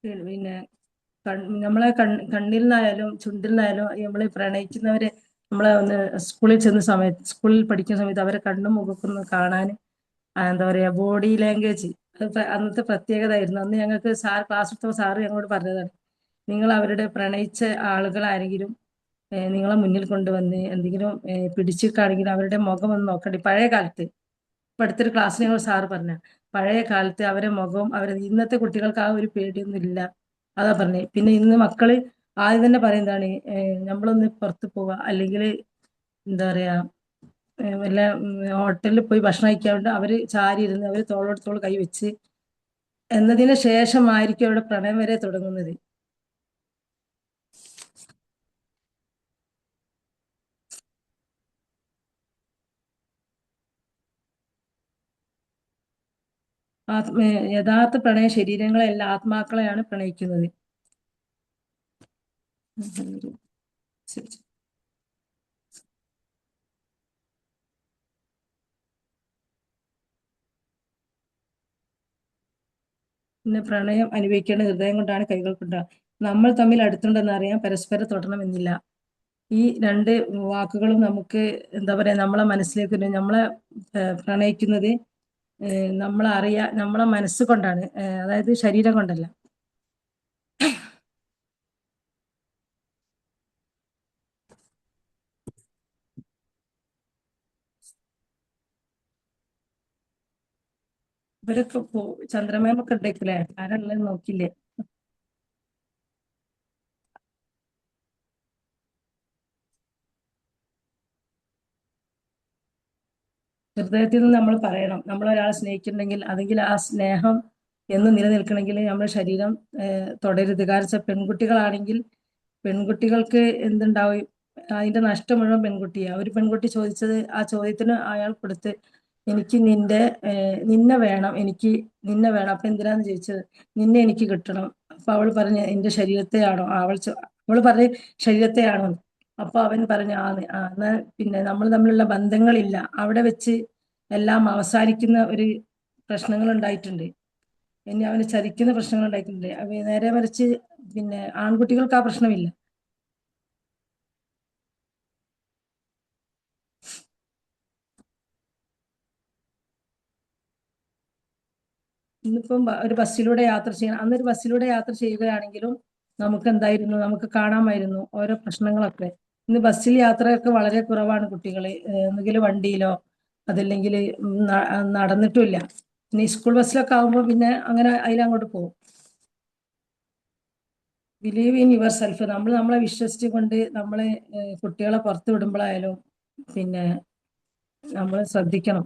പിന്നെ നമ്മളെ കണ്ണിൽ നിന്നായാലും ചുണ്ടിൽ നിന്നായാലും നമ്മള് പ്രണയിക്കുന്നവരെ നമ്മളെ ഒന്ന് സ്കൂളിൽ പഠിക്കുന്ന സമയത്ത് അവരെ കണ്ണും മുഖക്കൊന്ന് കാണാൻ എന്താ പറയാ ബോഡി ലാംഗ്വേജ് അത് അന്നത്തെ പ്രത്യേകത ആയിരുന്നു. അന്ന് ഞങ്ങൾക്ക് ക്ലാസ് എടുത്ത സാറ് ഞങ്ങളോട് പറഞ്ഞതാണ്, നിങ്ങൾ അവരുടെ പ്രണയിച്ച ആളുകൾ ആരെങ്കിലും നിങ്ങളെ മുന്നിൽ കൊണ്ടുവന്ന് എന്തെങ്കിലും പിടിച്ചിട്ടാണെങ്കിലും അവരുടെ മുഖം ഒന്ന് നോക്കണ്ടേ. പഴയ കാലത്ത് ഇപ്പൊ അടുത്തൊരു ക്ലാസ്സിൽ ഞങ്ങൾ സാറ് പറഞ്ഞ പഴയ കാലത്ത് അവരെ മുഖവും ഇന്നത്തെ കുട്ടികൾക്ക് ആ ഒരു പേടിയൊന്നും ഇല്ല. അതാ പറഞ്ഞേ. പിന്നെ ഇന്ന് മക്കള് ആദ്യം തന്നെ പറയുന്നതാണ്, നമ്മളൊന്ന് പുറത്ത് പോവാ അല്ലെങ്കിൽ എന്താ പറയാ വല്ല ഹോട്ടലിൽ പോയി ഭക്ഷണം കഴിക്കാണ്ട് അവര് ചാരി ഇരുന്ന് അവര് തോളെടുത്തോൾ കൈവച്ച് എന്നതിന് ശേഷമായിരിക്കും അവിടെ പ്രണയം വരെ തുടങ്ങുന്നത്. യഥാർത്ഥ പ്രണയ ശരീരങ്ങളെയല്ല, ആത്മാക്കളെയാണ് പ്രണയിക്കുന്നത്. ശരി. പിന്നെ പ്രണയം അനുഭവിക്കേണ്ട ഹൃദയം കൊണ്ടാണ്, കൈകൾ കൊണ്ടാണ്. നമ്മൾ തമ്മിൽ അടുത്തുണ്ടെന്ന് അറിയാൻ പരസ്പരം തൊടണമെന്നില്ല. ഈ രണ്ട് വാക്കുകളും നമുക്ക് എന്താ പറയാ നമ്മളെ മനസ്സിലേക്ക് നമ്മളെ പ്രണയിക്കുന്നത് നമ്മളെ മനസ്സ് കൊണ്ടാണ്, അതായത് ശരീരം കൊണ്ടല്ല. ഇവരൊക്കെ ചന്ദ്രമേമൊക്കെ ഉണ്ടേക്കില്ലേ, ആരുള്ളത് നോക്കില്ലേ. ഹൃദയത്തിൽ നിന്ന് നമ്മൾ പറയണം, നമ്മൾ ഒരാളെ സ്നേഹിക്കുന്നുണ്ടെങ്കിൽ അതെങ്കിൽ ആ സ്നേഹം എന്ന് നിലനിൽക്കണമെങ്കിൽ നമ്മുടെ ശരീരം തുടരുത്. കാരണം പെൺകുട്ടികളാണെങ്കിൽ പെൺകുട്ടികൾക്ക് എന്തുണ്ടാവും, അതിന്റെ നഷ്ടം മുഴുവൻ പെൺകുട്ടിയാ. ഒരു പെൺകുട്ടി ചോദിച്ചത് ആ ചോദ്യത്തിന് അയാൾ കൊടുത്ത്, എനിക്ക് നിന്നെ വേണം, എനിക്ക് നിന്നെ വേണം. അപ്പൊ എന്തിനാന്ന് ചോദിച്ചത്, നിന്നെ എനിക്ക് കിട്ടണം. അപ്പൊ അവൾ പറഞ്ഞ എന്റെ ശരീരത്തെയാണോ, അവൾ പറഞ്ഞ ശരീരത്തെയാണോ. അപ്പൊ അവൻ പറഞ്ഞു എന്നാ പിന്നെ നമ്മൾ തമ്മിലുള്ള ബന്ധങ്ങളില്ല, അവിടെ വെച്ച് എല്ലാം അവസാനിക്കുന്ന ഒരു പ്രശ്നങ്ങൾ ഉണ്ടായിട്ടുണ്ട്. ഇനി അവന് ചതിക്കുന്ന പ്രശ്നങ്ങൾ ഉണ്ടായിട്ടുണ്ട്. നേരെ മറിച്ച് പിന്നെ ആൺകുട്ടികൾക്ക് ആ പ്രശ്നമില്ല. ഇന്നിപ്പം ഒരു ബസ്സിലൂടെ യാത്ര ചെയ്യണം, അന്നൊരു ബസ്സിലൂടെ യാത്ര ചെയ്യുകയാണെങ്കിലും നമുക്ക് എന്തായിരുന്നു, നമുക്ക് കാണാമായിരുന്നു ഓരോ പ്രശ്നങ്ങളൊക്കെ. ഇന്ന് ബസ്സിൽ യാത്രയൊക്കെ വളരെ കുറവാണ് കുട്ടികള്, ഒന്നുകിൽ വണ്ടിയിലോ അതല്ലെങ്കിൽ നടന്നിട്ടുമില്ല. പിന്നെ സ്കൂൾ ബസ്സിലൊക്കെ ആകുമ്പോൾ പിന്നെ അങ്ങനെ അതിലങ്ങോട്ട് പോകും. ബിലീവ് ഇൻ യുവർ സെൽഫ്, നമ്മൾ നമ്മളെ വിശ്വസിച്ചുകൊണ്ട് നമ്മളെ കുട്ടികളെ പുറത്തു വിടുമ്പോഴായാലും പിന്നെ നമ്മൾ ശ്രദ്ധിക്കണം.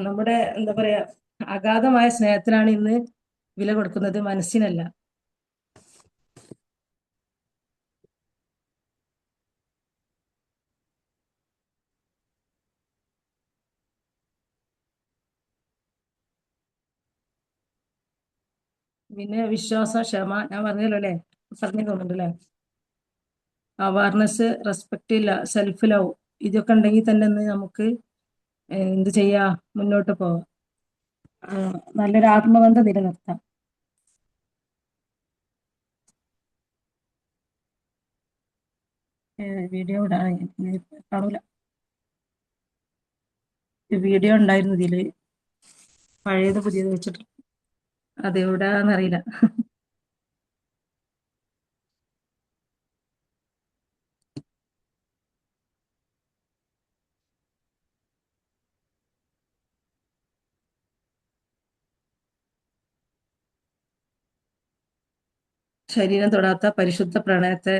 നമ്മുടെ എന്താ പറയാ അഗാധമായ സ്നേഹത്തിനാണ് ഇന്ന് വില കൊടുക്കുന്നത്, മനസ്സിനല്ല. പിന്നെ വിശ്വാസം, ക്ഷമ, ഞാൻ പറഞ്ഞല്ലോ അല്ലെ, പറഞ്ഞു തോന്നുന്നുണ്ടല്ലേ. അവയർനെസ്, റെസ്പെക്ട്, സെൽഫ് ലവ്, ഇതൊക്കെ ഉണ്ടെങ്കിൽ തന്നെ നമുക്ക് എന്ത് ചെയ്യാ, മുന്നോട്ട് പോവാം. നല്ലൊരു ആത്മബന്ധം നിലനിർത്താം. വീഡിയോ കാണൂല. വീഡിയോ ഉണ്ടായിരുന്നു ഇതില്, പഴയത് പുതിയത് വെച്ചിട്ട്. അതെവിടാന്നറിയില്ല. ശരീരം തൊടാത്ത പരിശുദ്ധ പ്രണയത്തെ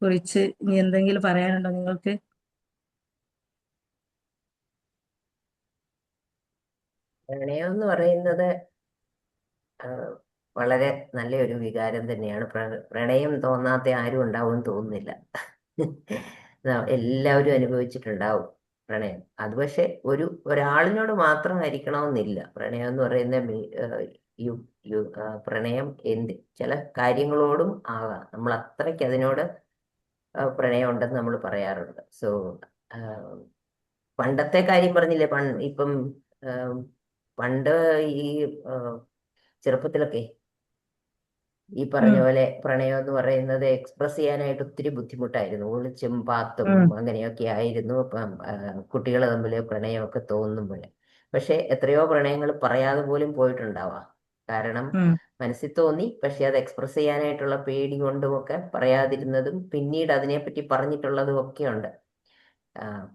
കുറിച്ച് ഇനി എന്തെങ്കിലും പറയാനുണ്ടോ നിങ്ങൾക്ക്? പ്രണയം എന്ന് പറയുന്നത് ആ, വളരെ നല്ലൊരു വികാരം തന്നെയാണ്. പ്രണയം തോന്നാത്ത ആരും ഉണ്ടാവും തോന്നുന്നില്ല. എല്ലാവരും അനുഭവിച്ചിട്ടുണ്ടാവും പ്രണയം. അത് പക്ഷെ ഒരാളിനോട് മാത്രമായിരിക്കണമെന്നില്ല. പ്രണയം എന്ന് പറയുന്ന പ്രണയം ചില കാര്യങ്ങളോടും ആകാം. നമ്മൾ അത്രയ്ക്ക് അതിനോട് പ്രണയം ഉണ്ടെന്ന് നമ്മൾ പറയാറുണ്ട്. സോ പണ്ടത്തെ കാര്യം പറഞ്ഞില്ലേ, ഇപ്പം ആ, പണ്ട് ഈ ആ, ചെറുപ്പത്തിലൊക്കെ ഈ പറഞ്ഞ ഉം, പോലെ പ്രണയം എന്ന് പറയുന്നത് എക്സ്പ്രസ് ചെയ്യാനായിട്ട് ഒത്തിരി ബുദ്ധിമുട്ടായിരുന്നു. ഒളിച്ചും പാത്തും ഉം, അങ്ങനെയൊക്കെ ആയിരുന്നു ഇപ്പം കുട്ടികൾ തമ്മിൽ പ്രണയമൊക്കെ തോന്നുമ്പോൾ. പക്ഷെ എത്രയോ പ്രണയങ്ങൾ പറയാതെ പോലും പോയിട്ടുണ്ടാവാം. കാരണം ഉം. മനസ്സിൽ തോന്നി, പക്ഷെ അത് എക്സ്പ്രസ് ചെയ്യാനായിട്ടുള്ള പേടി കൊണ്ടും ഒക്കെ പറയാതിരുന്നതും പിന്നീട് അതിനെപ്പറ്റി പറഞ്ഞിട്ടുള്ളതും ഒക്കെ ഉണ്ട്.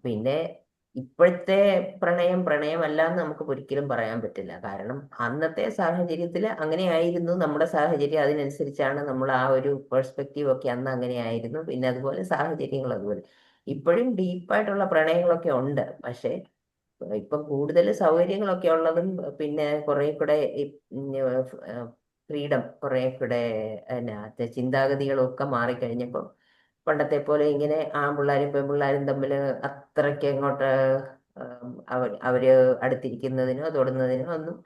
പിന്നെ ഇപ്പോഴത്തെ പ്രണയമല്ല എന്ന് നമുക്ക് ഒരിക്കലും പറയാൻ പറ്റില്ല. കാരണം അന്നത്തെ സാഹചര്യത്തിൽ അങ്ങനെയായിരുന്നു നമ്മുടെ സാഹചര്യം. അതിനനുസരിച്ചാണ് നമ്മൾ ആ ഒരു പെർസ്പെക്റ്റീവ് ഒക്കെ അന്ന് അങ്ങനെയായിരുന്നു. പിന്നെ അതുപോലെ സാഹചര്യങ്ങൾ അതുപോലെ. ഇപ്പോഴും ഡീപ്പായിട്ടുള്ള പ്രണയങ്ങളൊക്കെ ഉണ്ട്. പക്ഷെ ഇപ്പം കൂടുതൽ സൗകര്യങ്ങളൊക്കെ ഉള്ളതും പിന്നെ കുറെ കൂടെ ഫ്രീഡം, കുറെ കൂടെ എന്നാ ചിന്താഗതികളും ഒക്കെ മാറിക്കഴിഞ്ഞപ്പോൾ പണ്ടത്തെ പോലെ ഇങ്ങനെ ആൺപിള്ളാരും പെൺപിള്ളാരും തമ്മിൽ അത്രയ്ക്ക് അങ്ങോട്ട് അവര് അടുത്തിരിക്കുന്നതിനോ തൊടുന്നതിനോ ഒന്നും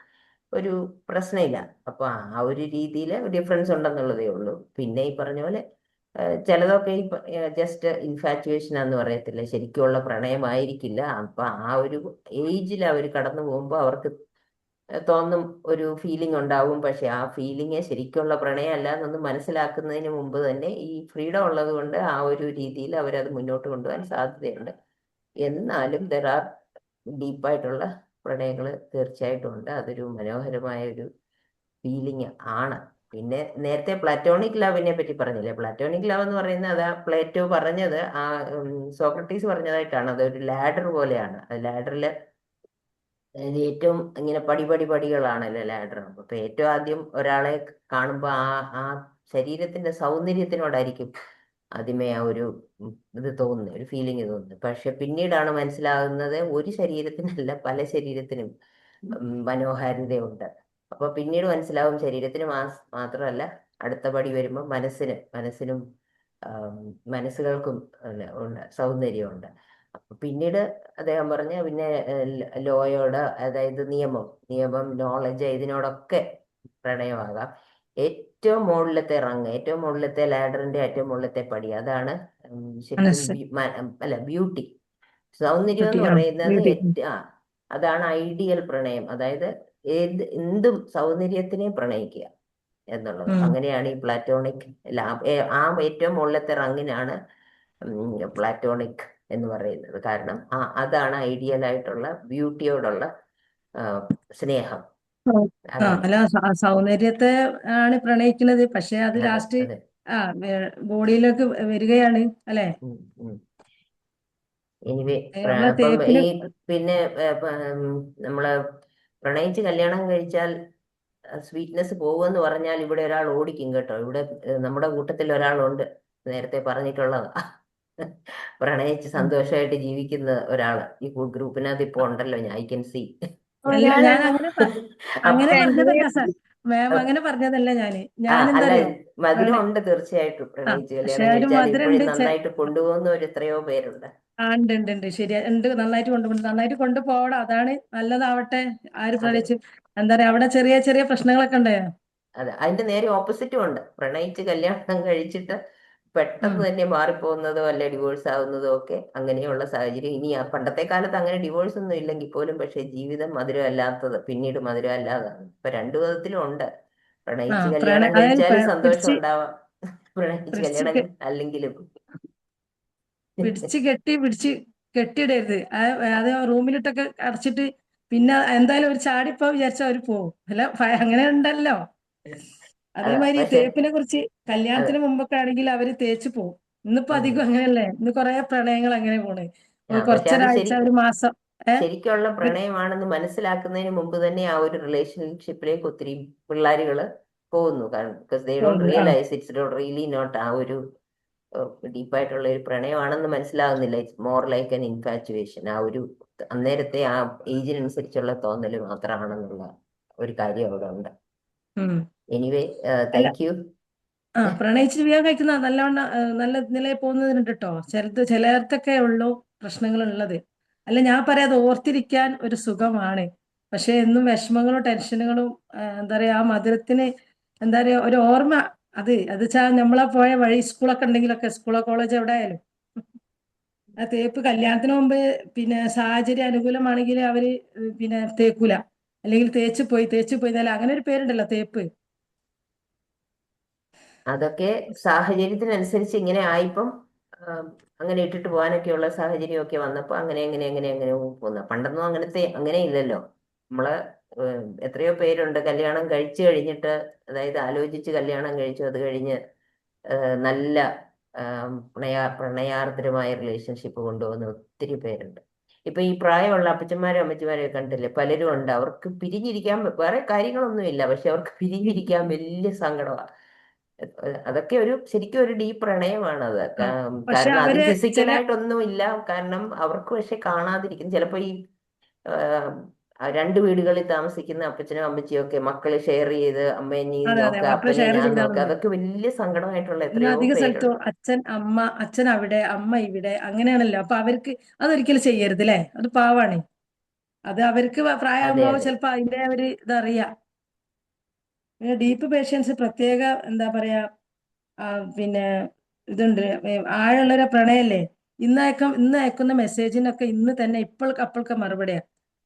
ഒരു പ്രശ്നമില്ല. അപ്പൊ ആ ഒരു രീതിയിൽ ഡിഫറൻസ് ഉണ്ടെന്നുള്ളതേ ഉള്ളൂ. പിന്നെ ഈ പറഞ്ഞ പോലെ ചിലതൊക്കെ ഈ ജസ്റ്റ് ഇൻഫാറ്റുവേഷൻ എന്ന് പറയത്തില്ല, ശരിക്കുള്ള പ്രണയമായിരിക്കില്ല. അപ്പൊ ആ ഒരു ഏജിൽ അവർ കടന്നു പോകുമ്പോൾ അവർക്ക് തോന്നും, ഒരു ഫീലിംഗ് ഉണ്ടാവും. പക്ഷെ ആ ഫീലിംഗ് ശരിക്കുള്ള പ്രണയമല്ല എന്നൊന്ന് മനസ്സിലാക്കുന്നതിന് മുമ്പ് തന്നെ ഈ ഫ്രീഡം ഉള്ളത് കൊണ്ട് ആ ഒരു രീതിയിൽ അവരത് മുന്നോട്ട് കൊണ്ടുപോകാൻ സാധ്യതയുണ്ട്. എന്നാലും ദർ ആർ ഡീപ്പായിട്ടുള്ള പ്രണയങ്ങൾ തീർച്ചയായിട്ടും ഉണ്ട്. അതൊരു മനോഹരമായ ഒരു ഫീലിംഗ് ആണ്. പിന്നെ നേരത്തെ പ്ലാറ്റോണിക് ലവിനെ പറ്റി പറഞ്ഞില്ലേ, പ്ലാറ്റോണിക് ലവ് എന്ന് പറയുന്നത് അത് പ്ലേറ്റോ പറഞ്ഞത് സോക്രട്ടീസ് പറഞ്ഞതായിട്ടാണ്. അതൊരു ലാഡർ പോലെയാണ്. ലാഡറിൽ അതായത് ഏറ്റവും ഇങ്ങനെ പടികളാണല്ലോ ലാഡർ. അപ്പൊ ഏറ്റവും ആദ്യം ഒരാളെ കാണുമ്പോൾ ആ ശരീരത്തിന്റെ സൗന്ദര്യത്തിനോടായിരിക്കും ആദ്യമേ ആ ഒരു ഇത് തോന്നുന്നത്, ഒരു ഫീലിംഗ് തോന്നുന്നത്. പക്ഷെ പിന്നീടാണ് മനസ്സിലാകുന്നത് ഒരു ശരീരത്തിനല്ല പല ശരീരത്തിനും മനോഹാരിതയുണ്ട്. അപ്പൊ പിന്നീട് മനസ്സിലാവും ശരീരത്തിന് മാത്രമല്ല, അടുത്ത പടി വരുമ്പോൾ മനസ്സിനും ആം, മനസ്സുകൾക്കും ഉണ്ട്, സൗന്ദര്യമുണ്ട്. അപ്പൊ പിന്നീട് അദ്ദേഹം പറഞ്ഞ പിന്നെ ലോയോട്, അതായത് നിയമം നോളജ്, ഇതിനോടൊക്കെ പ്രണയമാകാം. ഏറ്റവും മുകളിലത്തെ ലാഡറിന്റെ ഏറ്റവും മുകളിലത്തെ പടി അതാണ് ശരിക്കും മനസ്സ് അല്ല, ബ്യൂട്ടി, സൗന്ദര്യം കുട്ടി, എന്ന് പറയുന്നത് ബ്യൂട്ടി. അതാണ് ഐഡിയൽ പ്രണയം. അതായത് എന്തും സൗന്ദര്യത്തിനെ പ്രണയിക്കുക എന്നുള്ളത്. ഉം. അങ്ങനെയാണ് ഈ പ്ലാറ്റോണിക് ആ ഏറ്റവും മുകളിലത്തെ റങ്ങിനാണ് പ്ലാറ്റോണിക് എന്ന് പറയുന്നത്. കാരണം അതാണ് ഐഡിയൽ ആയിട്ടുള്ള ബ്യൂട്ടിയോടുള്ള ആ, സ്നേഹം. അങ്ങനെ. ഉം. അതെ, അല്ല, സൗന്ദര്യത്തെ ആണ് പ്രണയിക്കുന്നത്, പക്ഷെ അത് അതെ, ലാസ്റ്റ് അതെ. ബോഡിയിലേക്ക് വരികയാണ്, അല്ലെ? ഉം, ഉം. എനിവേ നമ്മളെ അപ്പം ഈ തേപ്പിന്. പിന്നെ നമ്മള് പ്രണയിച്ച് കല്യാണം കഴിച്ചാൽ സ്വീറ്റ്നെസ് പോകുമെന്ന് പറഞ്ഞാൽ ഇവിടെ ഒരാൾ ഓടിക്കും കേട്ടോ. ഇവിടെ നമ്മുടെ കൂട്ടത്തിൽ ഒരാളുണ്ട്, നേരത്തെ പറഞ്ഞിട്ടുള്ളതാ. പ്രണയിച്ച് സന്തോഷമായിട്ട് ജീവിക്കുന്ന ഒരാള് ഈ ഗ്രൂപ്പിനകത്ത് ഇപ്പൊ ഉണ്ടല്ലോ, ഞാൻ ഐ കെൻ സി. അല്ല, ഞാൻ ഒരാളുണ്ടോ? അപ്പൊ അങ്ങനെ പറഞ്ഞതല്ല രണ്ടുപേരും. സാർ. മാം അങ്ങനെ പറഞ്ഞതല്ല അല്ല, ഞാനെന്തറിയോ? മധുരം പ്രണയ ഉണ്ട് തീർച്ചയായിട്ടും. ആ പ്രണയിച്ച് പക്ഷെ കല്യാണം ഒരു കഴിച്ചാൽ മധുരം ഇപ്പോഴും ഉണ്ട്. നന്നായിട്ട് കൊണ്ടുപോകുന്നവർ എത്രയോ പേരുണ്ട്. ഉണ്ട്, ഉണ്ട്, ഉണ്ട്. ശരിയാ, ഉണ്ട്. നന്നായിട്ട് കൊണ്ടുപോകണം. അതാണ് നല്ലതാവട്ടെ. ആര് അതെ, പ്രണയിച്ച്, എന്താ പറയാ, അവിടെ ചെറിയ ചെറിയ പ്രശ്നങ്ങളൊക്കെ ഉണ്ടായോ? അതെ. അതിന്റെ നേരെ ഓപ്പോസിറ്റും ഉണ്ട്. പ്രണയിച്ച് കല്യാണം കഴിച്ചിട്ട് പെട്ടെന്ന് ഉം. തന്നെ മാറിപ്പോകുന്നതോ അല്ലെ ഡിവോഴ്സ് ആവുന്നതോ ഒക്കെ അങ്ങനെയുള്ള സാഹചര്യം. ഇനി ആ പണ്ടത്തെ കാലത്ത് അങ്ങനെ ഡിവോഴ്സ് ഒന്നും ഇല്ലെങ്കിൽ പോലും പക്ഷെ ജീവിതം മധുരമല്ലാത്തത് പിന്നീട് മധുരമല്ലാതാണ്. ഇപ്പൊ രണ്ടു വിധത്തിലും ഉണ്ട്. ആ പ്രണയിച്ച് കല്യാണം അതായത് കഴിച്ചാലും സന്തോഷം പിടിച്ച് ഉണ്ടാവാം, പ്രണയിച്ച് പിടിച്ച് കല്യാണം കെ- അല്ലെങ്കിലും. പിടിച്ച് കെട്ടിയിടരുത്. അത് റൂമിലിട്ടൊക്കെ അടച്ചിട്ട് പിന്നെ എന്തായാലും ഒരു ചാടിപ്പോ വിചാരിച്ചാ അവര് പോവും അല്ല അങ്ങനെ ഉണ്ടല്ലോ. അതാ അതേമാതിരി പക്ഷെ തേപ്പിനെ കുറിച്ച് അതെ കല്യാണത്തിന് മുമ്പൊക്കെ ആണെങ്കിൽ അവര് തേച്ച് പോവും. ഇന്നിപ്പോ ഉം. അധികം അങ്ങനെയല്ലേ, ഇന്ന് കുറെ പ്രണയങ്ങൾ അങ്ങനെ പോണ്. പക്ഷെ അത് കുറച്ചൊരാഴ്ച ഒരു മാസം ശരിക്കുള്ള ഒരു- പ്രണയമാണെന്ന് മനസ്സിലാക്കുന്നതിന് മുമ്പ് തന്നെ ആ ഒരു റിലേഷൻഷിപ്പിലേക്ക് ഒത്തിരി പിള്ളേരുകൾ പോകുന്നു. കാരണം ബിക്കോസ് ദേ ഡോണ്ട് പോകുന്നത്. Realise it's not really not ആ ഒരു ഡീപ്പായിട്ടുള്ള ഒരു പ്രണയമാണെന്ന് മനസ്സിലാകുന്നില്ല. It's more like an infatuation. ആ ഒരു അന്നേരത്തെ ആ ഏജിനനുസരിച്ചുള്ള തോന്നൽ മാത്രമാണെന്നുള്ള ഒരു കാര്യം അവിടെ ഉണ്ട്. ഉം. എനിവേ, അല്ല, താങ്ക് യു. പ്രണയിച്ച് വിവാഹം കഴിക്കുന്ന നല്ലവണ്ണം നല്ല നിലയിൽ പോകുന്നതിനുണ്ട് കേട്ടോ. ചിലർക്കൊക്കെ ഉള്ളൂ പ്രശ്നങ്ങൾ ഉള്ളത്. അല്ല, ഞാൻ പറയാതെ ഓർത്തിരിക്കാൻ ഒരു സുഖമാണ്. പക്ഷെ എന്നും വിഷമങ്ങളും ടെൻഷനുകളും എന്താ പറയാ, ആ മധുരത്തിന് എന്താ പറയാ ഒരു ഓർമ്മ. അത് വെച്ചാ നമ്മളെ പോയ വഴി സ്കൂളൊക്കെ ഉണ്ടെങ്കിലൊക്കെ, സ്കൂളോ കോളേജ് എവിടെ ആയാലും ആ തേപ്പ് കല്യാണത്തിന് മുമ്പ് പിന്നെ സാഹചര്യം അനുകൂലമാണെങ്കിൽ അവര് പിന്നെ തേക്കൂല, അല്ലെങ്കിൽ തേച്ച് പോയി എന്നല്ല, അങ്ങനെ ഒരു പേരുണ്ടല്ലോ തേപ്പ്. അതൊക്കെ സാഹചര്യത്തിനനുസരിച്ച് ഇങ്ങനെ ആയിപ്പം അങ്ങനെ ഇട്ടിട്ട് പോകാനൊക്കെയുള്ള സാഹചര്യമൊക്കെ വന്നപ്പോ അങ്ങനെ പോകുന്ന. പണ്ടൊന്നും അങ്ങനെ ഇല്ലല്ലോ. നമ്മള് എത്രയോ പേരുണ്ട് കല്യാണം കഴിച്ചു കഴിഞ്ഞിട്ട്, അതായത് ആലോചിച്ച് കല്യാണം കഴിച്ചു, അത് കഴിഞ്ഞ് നല്ല പ്രണയാർദ്രമായ റിലേഷൻഷിപ്പ് കൊണ്ടുപോകുന്ന ഒത്തിരി പേരുണ്ട്. ഇപ്പൊ ഈ പ്രായമുള്ള അപ്പച്ചന്മാരും അമ്മച്ചിമാരെയും കണ്ടില്ലേ, പലരും ഉണ്ട്. അവർക്ക് പിരിഞ്ഞിരിക്കാൻ വേറെ കാര്യങ്ങളൊന്നുമില്ല, പക്ഷെ അവർക്ക് പിരിഞ്ഞിരിക്കാൻ വലിയ സങ്കടമാണ്. അതൊക്കെ ശരിക്കും ഒരു ഡീപ്പ് പ്രണയമാണത്. ആ പക്ഷെ കാരണം അത് അവര് ചില ഫിസിക്കലായിട്ടൊന്നും ഇല്ല. കാരണം അവർക്ക് പക്ഷെ കാണാതിരിക്കും. ചിലപ്പോ ഈ രണ്ട് വീടുകളിൽ താമസിക്കുന്ന അപ്പച്ചനും അമ്മച്ചിയും ഒക്കെ മക്കള് ഷെയർ ചെയ്ത് അമ്മയെ നീ അതെ അതെ, നോക്ക, മക്കള് അപ്പനെ ഷെയർ ഞാൻ നോക്ക, ചെയ്താറുണ്ട്. അതൊക്കെ വലിയ സങ്കടമായിട്ടുള്ള ഇന്ന് എത്രയോ അധിക സ്ഥലത്തും പേരുണ്ട്. അച്ഛൻ അവിടെ, അമ്മ ഇവിടെ, അങ്ങനെയാണല്ലോ. അപ്പൊ അവർക്ക് അതൊരിക്കലും ചെയ്യരുത് അല്ലേ, അത് പാവാണ്. അത് അവർക്ക് അതെ പ്രായമാകുമ്പോ അതെ ചിലപ്പോ അതിന്റെ ഒരു ഇതറിയാം. പിന്നെ ഡീപ്പ് പേഷ്യൻസ് പ്രത്യേക എന്താ പറയാ, ആ, പിന്നെ ഇതുണ്ട്. ആഴമുള്ളൊരു പ്രണയല്ലേ. ഇന്ന് അയക്കുന്ന മെസ്സേജിനൊക്കെ ഇന്ന് തന്നെ അപ്പോൾക്ക് മറുപടിയാ.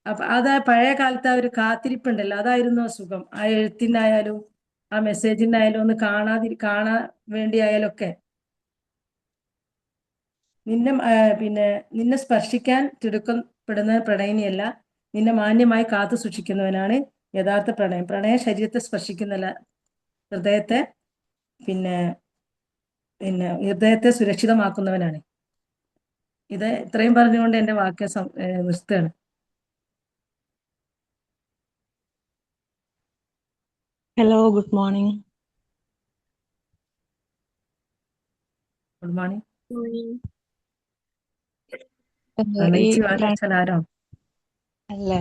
അപ്പൊ അതാ പഴയ കാലത്ത് ആ ഒരു കാത്തിരിപ്പുണ്ടല്ലോ, അതായിരുന്നു ആ സുഖം. ആ എഴുത്തിനായാലും ആ മെസ്സേജിനായാലും ഒന്ന് കാണാൻ വേണ്ടിയായാലും ഒക്കെ. പിന്നെ നിന്നെ സ്പർശിക്കാൻ തിടുക്കപ്പെടുന്ന പ്രണയിനിയല്ല, നിന്നെ മാന്യമായി കാത്തു സൂക്ഷിക്കുന്നവനാണ് യഥാർത്ഥ പ്രണയം. പ്രണയം ശരീരത്തെ സ്പർശിക്കുന്നല്ല, ഹൃദയത്തെ പിന്നെ ഹൃദയത്തെ സുരക്ഷിതമാക്കുന്നവനാണ്. ഇത് ഇത്രയും പറഞ്ഞുകൊണ്ട് എന്റെ വാക്യം നിർത്തുകയാണ്. Hello, good morning. Good morning. ഉം. ഈ പ്രണയിച്ച് വിവാഹം കഴിച്ചാൽ ആരോ അല്ല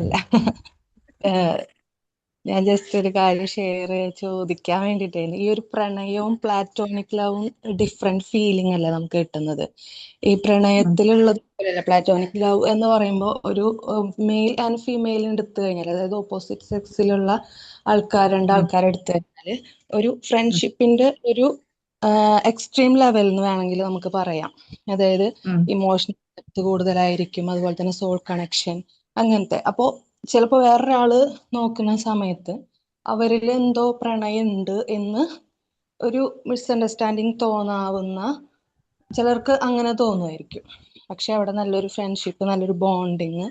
ഞാൻ ജസ്റ്റ് ഒരു കാര്യം ചോദിക്കാൻ വേണ്ടിട്ടായിരുന്നു. ഈ ഒരു പ്രണയവും പ്ലാറ്റോണിക് ലവും ഡിഫറെന്റ് ഫീലിംഗ് അല്ലേ നമുക്ക് കിട്ടുന്നത്. ഈ പ്രണയത്തിലുള്ളത് പോലെയല്ല പ്ലാറ്റോണിക് ലവ് എന്ന് പറയുമ്പോൾ ഒരു മെയിൽ ആൻഡ് ഫീമെയിൽ എടുത്തു കഴിഞ്ഞാൽ, അതായത് ഓപ്പോസിറ്റ് സെക്സിലുള്ള രണ്ടാൾക്കാരെ എടുത്തു കഴിഞ്ഞാൽ ഒരു ഫ്രണ്ട്ഷിപ്പിന്റെ ഒരു എക്സ്ട്രീം ലെവൽ എന്ന് വേണമെങ്കിൽ നമുക്ക് പറയാം. അതായത് ഇമോഷണൽ ഡെപ്ത് കൂടുതലായിരിക്കും, അതുപോലെ തന്നെ സോൾ കണക്ഷൻ അങ്ങനത്തെ. അപ്പോ ചിലപ്പോ വേറൊരാള് നോക്കുന്ന സമയത്ത് അവരിൽ എന്തോ പ്രണയം ഉണ്ട് എന്ന് ഒരു മിസ്അണ്ടർസ്റ്റാൻഡിങ് തോന്നാവുന്ന ചിലർക്ക് അങ്ങനെ തോന്നുമായിരിക്കും. പക്ഷെ അവിടെ നല്ലൊരു ഫ്രണ്ട്ഷിപ്പ്, നല്ലൊരു ബോണ്ടിങ്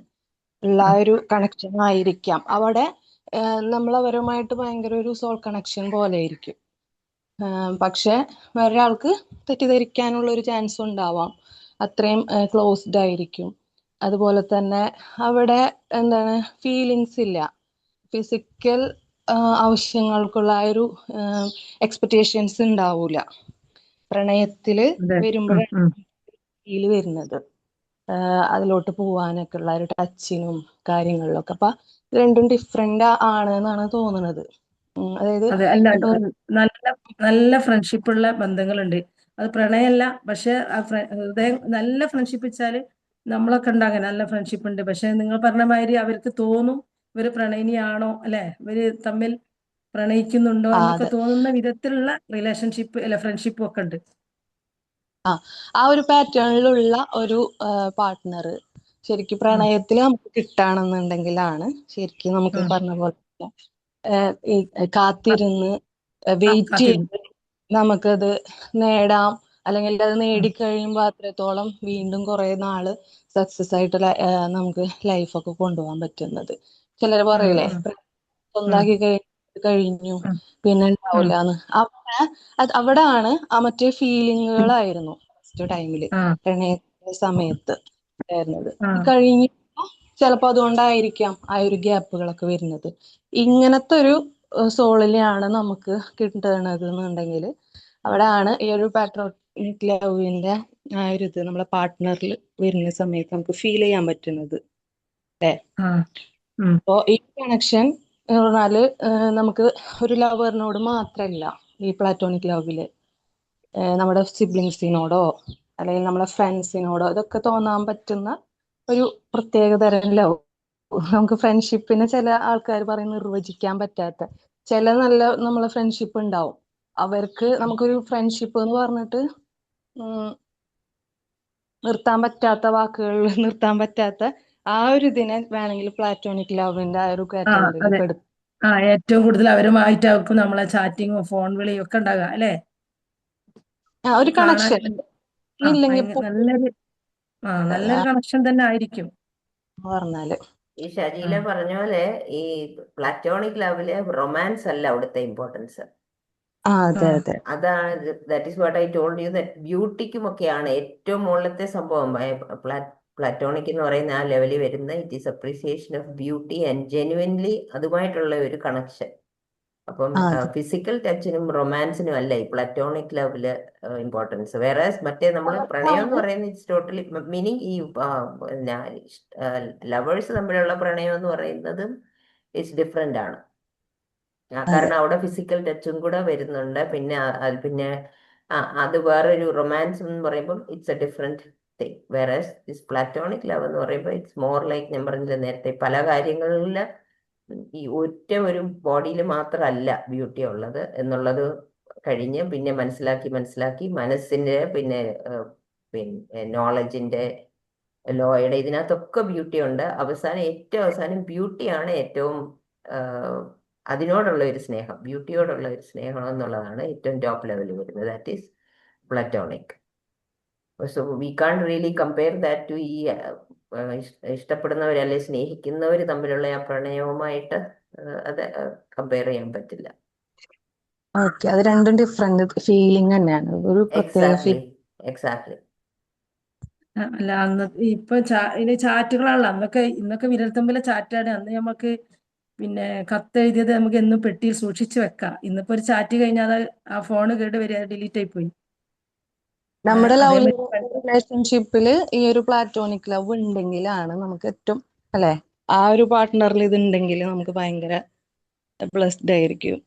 ഉള്ള ഒരു കണക്ഷൻ ആയിരിക്കാം അവിടെ. നമ്മൾ അവരുമായിട്ട് ഭയങ്കര ഒരു സോൾ കണക്ഷൻ പോലെ ആയിരിക്കും. പക്ഷെ വേറൊരാൾക്ക് തെറ്റിദ്ധരിക്കാനുള്ള ഒരു ചാൻസ് ഉണ്ടാവാം. അത്രയും ക്ലോസ്ഡ് ആയിരിക്കും. അതുപോലെ തന്നെ അവിടെ എന്താണ് ഫീലിങ്സ് ഇല്ല, ഫിസിക്കൽ ആവശ്യങ്ങൾക്കുള്ള ആ ഒരു എക്സ്പെക്ടേഷൻസ് ഉണ്ടാവൂല. പ്രണയത്തില് വരുമ്പോഴാണ് ഫീൽ വരുന്നത്, അതിലോട്ട് പോവാനൊക്കെ ഉള്ള ഒരു ടച്ചിനും കാര്യങ്ങളിലൊക്കെ. അപ്പൊ രണ്ടും ഡിഫറെന്റ് ആണ് എന്നാണ് തോന്നുന്നത്. അതായത് അതെ, അല്ല, നല്ല നല്ല ഫ്രണ്ട്ഷിപ്പുള്ള ബന്ധങ്ങളുണ്ട്. അത് പ്രണയമല്ല, പക്ഷെ ആ ഹൃദയം നല്ല ഫ്രണ്ട്ഷിപ്പ് വെച്ചാല് നമ്മളൊക്കെ ഉണ്ടാകാൻ നല്ല ഫ്രണ്ട്ഷിപ്പ് ഉണ്ട്. പക്ഷെ നിങ്ങൾ പറഞ്ഞ മാതിരി അവർക്ക് തോന്നും ഇവര് പ്രണയിനിയാണോ അല്ലെ, ഇവര് തമ്മിൽ പ്രണയിക്കുന്നുണ്ടോ എന്നൊക്കെ അത് തോന്നുന്ന വിധത്തിലുള്ള റിലേഷൻഷിപ്പ് അല്ല ഫ്രണ്ട്ഷിപ്പും ഒക്കെ ഉണ്ട്. ആ ഒരു പാറ്റേണിലുള്ള ഒരു പാർട്ട്ണർ ശരിക്കും പ്രണയത്തിൽ നമുക്ക് കിട്ടുകയാണെന്നുണ്ടെങ്കിലാണ് ശരിക്കും നമുക്ക് പറഞ്ഞ പോലെ ഈ കാത്തിരുന്ന് വെയിറ്റ് കാത്തിരുന്നു. ചെയ്ത് നമുക്കത് നേടാം, അല്ലെങ്കിൽ അത് നേടിക്കഴിയുമ്പോൾ അത്രത്തോളം വീണ്ടും കുറെ നാള് സക്സസ് ആയിട്ട് നമുക്ക് ലൈഫൊക്കെ കൊണ്ടുപോകാൻ പറ്റുന്നത്. ചിലർ പറയില്ലേ സ്വന്താക്കി കഴിഞ്ഞു പിന്നെ ഉണ്ടാവില്ലാന്ന്. അവിടാണ് ആ മറ്റേ ഫീലിങ്ങുകളായിരുന്നു ഫസ്റ്റ് ടൈമില് പ്രണയത്തിന്റെ സമയത്ത് ഉണ്ടായിരുന്നത്. കഴിഞ്ഞപ്പോ ചിലപ്പോ അതുകൊണ്ടായിരിക്കാം ആ ഒരു ഗ്യാപ്പുകളൊക്കെ വരുന്നത്. ഇങ്ങനത്തെ ഒരു സോളിനെയാണ് നമുക്ക് കിട്ടുന്നത് എന്നുണ്ടെങ്കിൽ അവിടെയാണ് ഈ ഒരു പാട്രിയോട്ടിക് ലവിന്റെ ആ ഒരു ഇത് നമ്മളെ പാർട്ട്ണറിൽ വരുന്ന സമയത്ത് നമുക്ക് ഫീൽ ചെയ്യാൻ പറ്റുന്നത്. അല്ലേ? അപ്പോ ഈ കണക്ഷൻ എന്ന് പറഞ്ഞാല് നമുക്ക് ഒരു ലവറിനോട് മാത്രല്ല, ഈ പ്ലാറ്റോണിക് ലവില് നമ്മുടെ സിബ്ലിങ്സിനോടോ അല്ലെങ്കിൽ നമ്മളെ ഫ്രണ്ട്സിനോടോ ഇതൊക്കെ തോന്നാൻ പറ്റുന്ന ഒരു പ്രത്യേകതരം ലവ്. നമുക്ക് ഫ്രണ്ട്ഷിപ്പിനെ ചില ആൾക്കാർ പറയും നിർവചിക്കാൻ പറ്റാത്ത ചില നല്ല നമ്മളെ ഫ്രണ്ട്ഷിപ്പ് ഉണ്ടാവും. അവർക്ക് നമുക്കൊരു ഫ്രണ്ട്ഷിപ്പ് എന്ന് പറഞ്ഞിട്ട് നിർത്താൻ പറ്റാത്ത വാക്കുകളിൽ നിർത്താൻ പറ്റാത്ത ആ ഒരു ഇതിനെ വേണമെങ്കിൽ പ്ലാറ്റോണിക് ലവിന്റെ ആ ഒരു കാറ്റഗറിയിൽ അതെ. പെടുത്തും. ഏറ്റവും കൂടുതൽ അവരുമായിട്ടായിരിക്കും നമ്മളെ ചാറ്റിങ്ങും ഫോൺ വിളിയും ഒക്കെ ഉണ്ടാകുക അല്ലേ? ഒരു കാണാൻ കണക്ഷൻ ഇല്ലെങ്കിൽ നല്ലൊരു കണക്ഷൻ തന്നെ ആയിരിക്കും പറഞ്ഞാല്. ഈ ഷജീല പറഞ്ഞ പോലെ ഈ പ്ലാറ്റോണിക് ലെവല് റൊമാൻസ് അല്ല അവിടുത്തെ ഇമ്പോർട്ടൻസ്. അതെ അതെ, അതാണ് that is what I told you that ബ്യൂട്ടിക്കുമൊക്കെയാണ് ഏറ്റവും മുകളിലത്തെ സംഭവം. പ്ലാറ്റോണിക് എന്ന് പറയുന്ന ആ ലെവലിൽ വരുന്ന it is appreciation of beauty and genuinely അതുമായിട്ടുള്ള ഒരു കണക്ഷൻ. അപ്പം ഫിസിക്കൽ ടച്ചിനും റൊമാൻസിനും അല്ല ഈ പ്ലാറ്റോണിക് ലെവല് ഇമ്പോർട്ടൻസ്. വേറെ മറ്റേ നമ്മൾ പ്രണയം എന്ന് പറയുന്നത് ഇറ്റ്സ് ടോട്ടലി മീനിങ് ഈ ലവേഴ്സ് തമ്മിലുള്ള പ്രണയം എന്ന് പറയുന്നതും ഇറ്റ്സ് ഡിഫറെന്റ് ആണ്. കാരണം അവിടെ ഫിസിക്കൽ ടച്ചും കൂടെ വരുന്നുണ്ട്. പിന്നെ അത് വേറൊരു റൊമാൻസ് എന്ന് പറയുമ്പോൾ ഇറ്റ്സ് എ ഡിഫറെന്റ് തിങ്. വേറെ പ്ലാറ്റോണിക് ലവ് എന്ന് പറയുമ്പോൾ ഇറ്റ്സ് മോർ ലൈക്ക് ഞാൻ പറഞ്ഞില്ല നേരത്തെ, പല കാര്യങ്ങളിൽ ഈ ഒറ്റ ഒരു ബോഡിയിൽ മാത്രമല്ല ബ്യൂട്ടി ഉള്ളത് എന്നുള്ളത് കഴിഞ്ഞ് പിന്നെ മനസ്സിലാക്കി മനസ്സിന്റെ പിന്നെ നോളജിന്റെ ലോയുടെ ഇതിനകത്തൊക്കെ ബ്യൂട്ടി ഉണ്ട്. ഏറ്റവും അവസാനം ബ്യൂട്ടിയാണ് ഏറ്റവും അതിനോടുള്ള ഒരു സ്നേഹം, ബ്യൂട്ടിയോടുള്ള ഒരു സ്നേഹം എന്നുള്ളതാണ് ഏറ്റവും ടോപ്പ് ലെവലിൽ വരുന്നത്. That is platonic. So we can really compare that to ഈ ഇഷ്ടപ്പെടുന്നവർ അല്ലെങ്കിൽ സ്നേഹിക്കുന്നവർ തമ്മിലുള്ള ആ പ്രണയവുമായിട്ട് അത് കമ്പയർ ചെയ്യാൻ പറ്റില്ല. ഓക്കെ, അത് രണ്ടും ഡിഫറെന്റ് ഫീലിംഗ് തന്നെയാണ്, ഒരു പ്രത്യേക എക്സാക്ട്ലി. അല്ല അന്ന് ഇപ്പൊ ഇനി ചാറ്റുകളാണല്ലോ. ഇന്നൊക്കെ വിരൽത്തുമ്പിലെ ചാറ്റാണ്. അന്ന് നമുക്ക് പിന്നെ കത്തെഴുതിയത് നമുക്ക് എന്നും പെട്ടിയിൽ സൂക്ഷിച്ചു വെക്കാം. ഇന്നിപ്പോ ഒരു ചാറ്റ് കഴിഞ്ഞാൽ ആ ഫോണ് കേട് വരിക, ഡിലീറ്റ് ആയി പോയി. നമ്മുടെ അതേമാതിരി റിലേഷൻഷിപ്പില് ഈ ഒരു പ്ലാറ്റോണിക് ലവ് ഉണ്ടെങ്കിലാണ് നമുക്ക് ഏറ്റവും അല്ലെ ആ ഒരു പാർട്ട്ണറിൽ ഇത് ഉണ്ടെങ്കിൽ നമുക്ക് ഭയങ്കര ബ്ലെസ്ഡ് ആയിരിക്കും.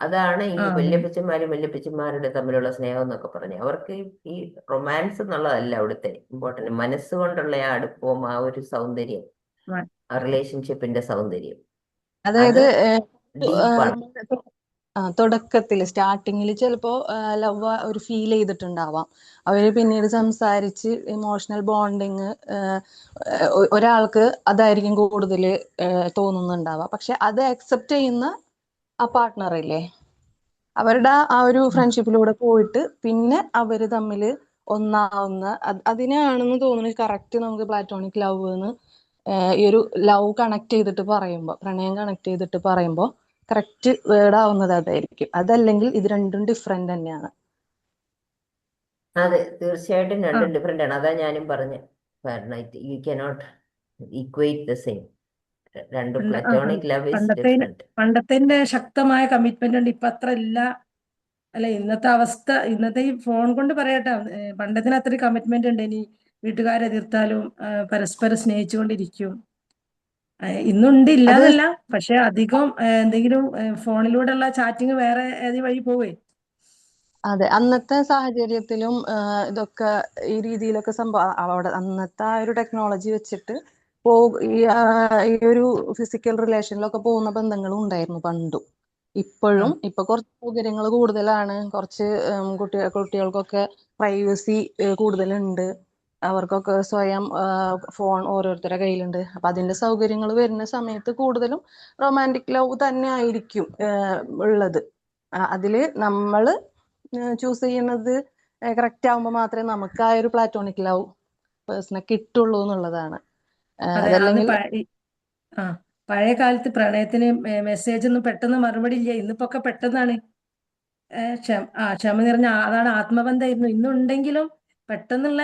അതാണ് ഈ വല്യപ്പച്ചന്മാരുടെ തമ്മിലുള്ള സ്നേഹം എന്നൊക്കെ പറഞ്ഞു. അവർക്ക് ഈ റൊമാൻസ് എന്നുള്ളതല്ല അവിടുത്തെ ഇമ്പോർട്ടന്റ്, മനസ്സുകൊണ്ടുള്ള ആ അടുപ്പവും ആ ഒരു സൗന്ദര്യം, ആ റിലേഷൻഷിപ്പിന്റെ സൗന്ദര്യം അതായത് ഡീപ്പാണ്. തുടക്കത്തിൽ സ്റ്റാർട്ടിങ്ങിൽ ചിലപ്പോ ലവ് ഒരു ഫീൽ ചെയ്തിട്ടുണ്ടാവാം. അവര് പിന്നീട് സംസാരിച്ച് ഇമോഷണൽ ബോണ്ടിങ് ഒരാൾക്ക് അതായിരിക്കും കൂടുതൽ തോന്നുന്നുണ്ടാവാം. പക്ഷെ അത് അക്സെപ്റ്റ് ചെയ്യുന്ന ആ പാർട്ട്ണറില്ലേ, അവരുടെ ആ ഒരു ഫ്രണ്ട്ഷിപ്പിലൂടെ പോയിട്ട് പിന്നെ അവര് തമ്മിൽ ഒന്നാവുന്ന അതിനാണെന്ന് തോന്നുന്നു കറക്റ്റ് നമുക്ക് പ്ലാറ്റോണിക് ലവ് എന്ന് ഈ ഒരു ലവ് കണക്ട് ചെയ്തിട്ട് പറയുമ്പോൾ, പ്രണയം കണക്ട് ചെയ്തിട്ട് പറയുമ്പോൾ കറക്റ്റ് വേർഡ് ആവുന്നത് അതായിരിക്കും. അതല്ലെങ്കിൽ ഇത് രണ്ടും ഡിഫറെന്റ് തന്നെയാണ്. അതെ, തീർച്ചയായിട്ടും രണ്ടും ഡിഫറെന്റ് ആണ്. അതാ ഞാനും പറഞ്ഞു, you cannot equate the same. രണ്ടും പ്ലാറ്റോണിക് ലവ് ഈസ് ഡിഫറെന്റ്. പണ്ടത്തെ ശക്തമായ കമ്മിറ്റ്മെന്റ് ഉണ്ട്, ഇപ്പൊ അത്ര ഇല്ല അല്ലെ? ഇന്നത്തെ അവസ്ഥ, ഇന്നത്തെ ഈ ഫോൺ കൊണ്ട് പറയട്ടെ, പണ്ടത്തിന് അത്ര കമ്മിറ്റ്മെന്റ് ഉണ്ട്. ഇനി വീട്ടുകാരെ എതിർത്താലും പരസ്പരം സ്നേഹിച്ചുകൊണ്ടിരിക്കും. ഇന്നുണ്ട്, ഇല്ലാന്നല്ല, പക്ഷെ അധികം എന്തെങ്കിലും ഫോണിലൂടെയുള്ള ചാറ്റിങ് വേറെ ഏത് വഴി പോവേ. അതെ, അന്നത്തെ സാഹചര്യത്തിലും ഇതൊക്കെ ഈ രീതിയിലൊക്കെ സംഭവം അവിടെ അന്നത്തെ ആ ഒരു ടെക്നോളജി വെച്ചിട്ട് ഈ ഒരു ഫിസിക്കൽ റിലേഷനിലൊക്കെ പോകുന്ന ബന്ധങ്ങളും ഉണ്ടായിരുന്നു പണ്ടും. ഇപ്പോഴും ഇപ്പൊ കുറച്ച് സൗകര്യങ്ങൾ കൂടുതലാണ്, കുറച്ച് കുട്ടികൾക്കൊക്കെ പ്രൈവസി കൂടുതലുണ്ട്, അവർക്കൊക്കെ സ്വയം ഫോൺ ഓരോരുത്തരുടെ കയ്യിലുണ്ട്. അപ്പൊ അതിന്റെ സൗകര്യങ്ങൾ വരുന്ന സമയത്ത് കൂടുതലും റൊമാൻറ്റിക് ലവ് തന്നെ ആയിരിക്കും ഉള്ളത്. അതില് നമ്മള് ചൂസ് ചെയ്യുന്നത് കറക്റ്റ് ആവുമ്പോൾ മാത്രമേ നമുക്ക് ആ ഒരു പ്ലാറ്റോണിക് ലവ് പേഴ്സണെ കിട്ടുള്ളൂ എന്നുള്ളതാണ്. അതെ, അന്ന് അതല്ലെങ്കിൽ ആ പഴയ കാലത്ത് പ്രണയത്തിന് മെസ്സേജ് ഒന്നും പെട്ടെന്ന് മറുപടി ഇല്ല. ഇന്നിപ്പോ ഒക്കെ പെട്ടെന്നാണ്. ക്ഷമ നിറഞ്ഞ അതാണ് ആത്മബന്ധമായിരുന്നു. ഇന്നുണ്ടെങ്കിലും പെട്ടെന്നുള്ള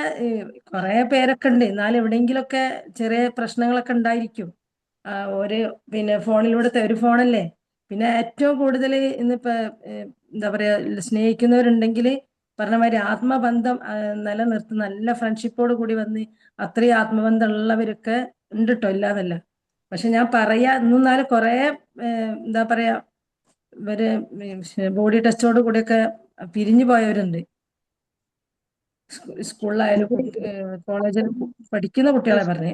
കുറെ പേരൊക്കെ ഉണ്ട്. എന്നാൽ എവിടെയെങ്കിലുമൊക്കെ ചെറിയ പ്രശ്നങ്ങളൊക്കെ ഉണ്ടായിരിക്കും. ഒരു പിന്നെ ഫോണിലൂടെ ഒരു ഫോണല്ലേ. പിന്നെ ഏറ്റവും കൂടുതൽ ഇന്നിപ്പോ എന്താ പറയാ സ്നേഹിക്കുന്നവരുണ്ടെങ്കിൽ പറഞ്ഞ മാതിരി ആത്മബന്ധം നിലനിർത്തി നല്ല ഫ്രണ്ട്ഷിപ്പോട് കൂടി വന്ന് അത്രയും ആത്മബന്ധം ഉള്ളവരൊക്കെ ഉണ്ട് കേട്ടോ, ഇല്ലാതല്ല. പക്ഷെ ഞാൻ പറയാ ഇന്നാലും കുറെ എന്താ പറയാ ഇവര് ബോഡി ടച്ചോട് കൂടിയൊക്കെ പിരിഞ്ഞു പോയവരുണ്ട്. സ്കൂളിലായാലും കോളേജിലും പഠിക്കുന്ന കുട്ടികളെ പറഞ്ഞേ.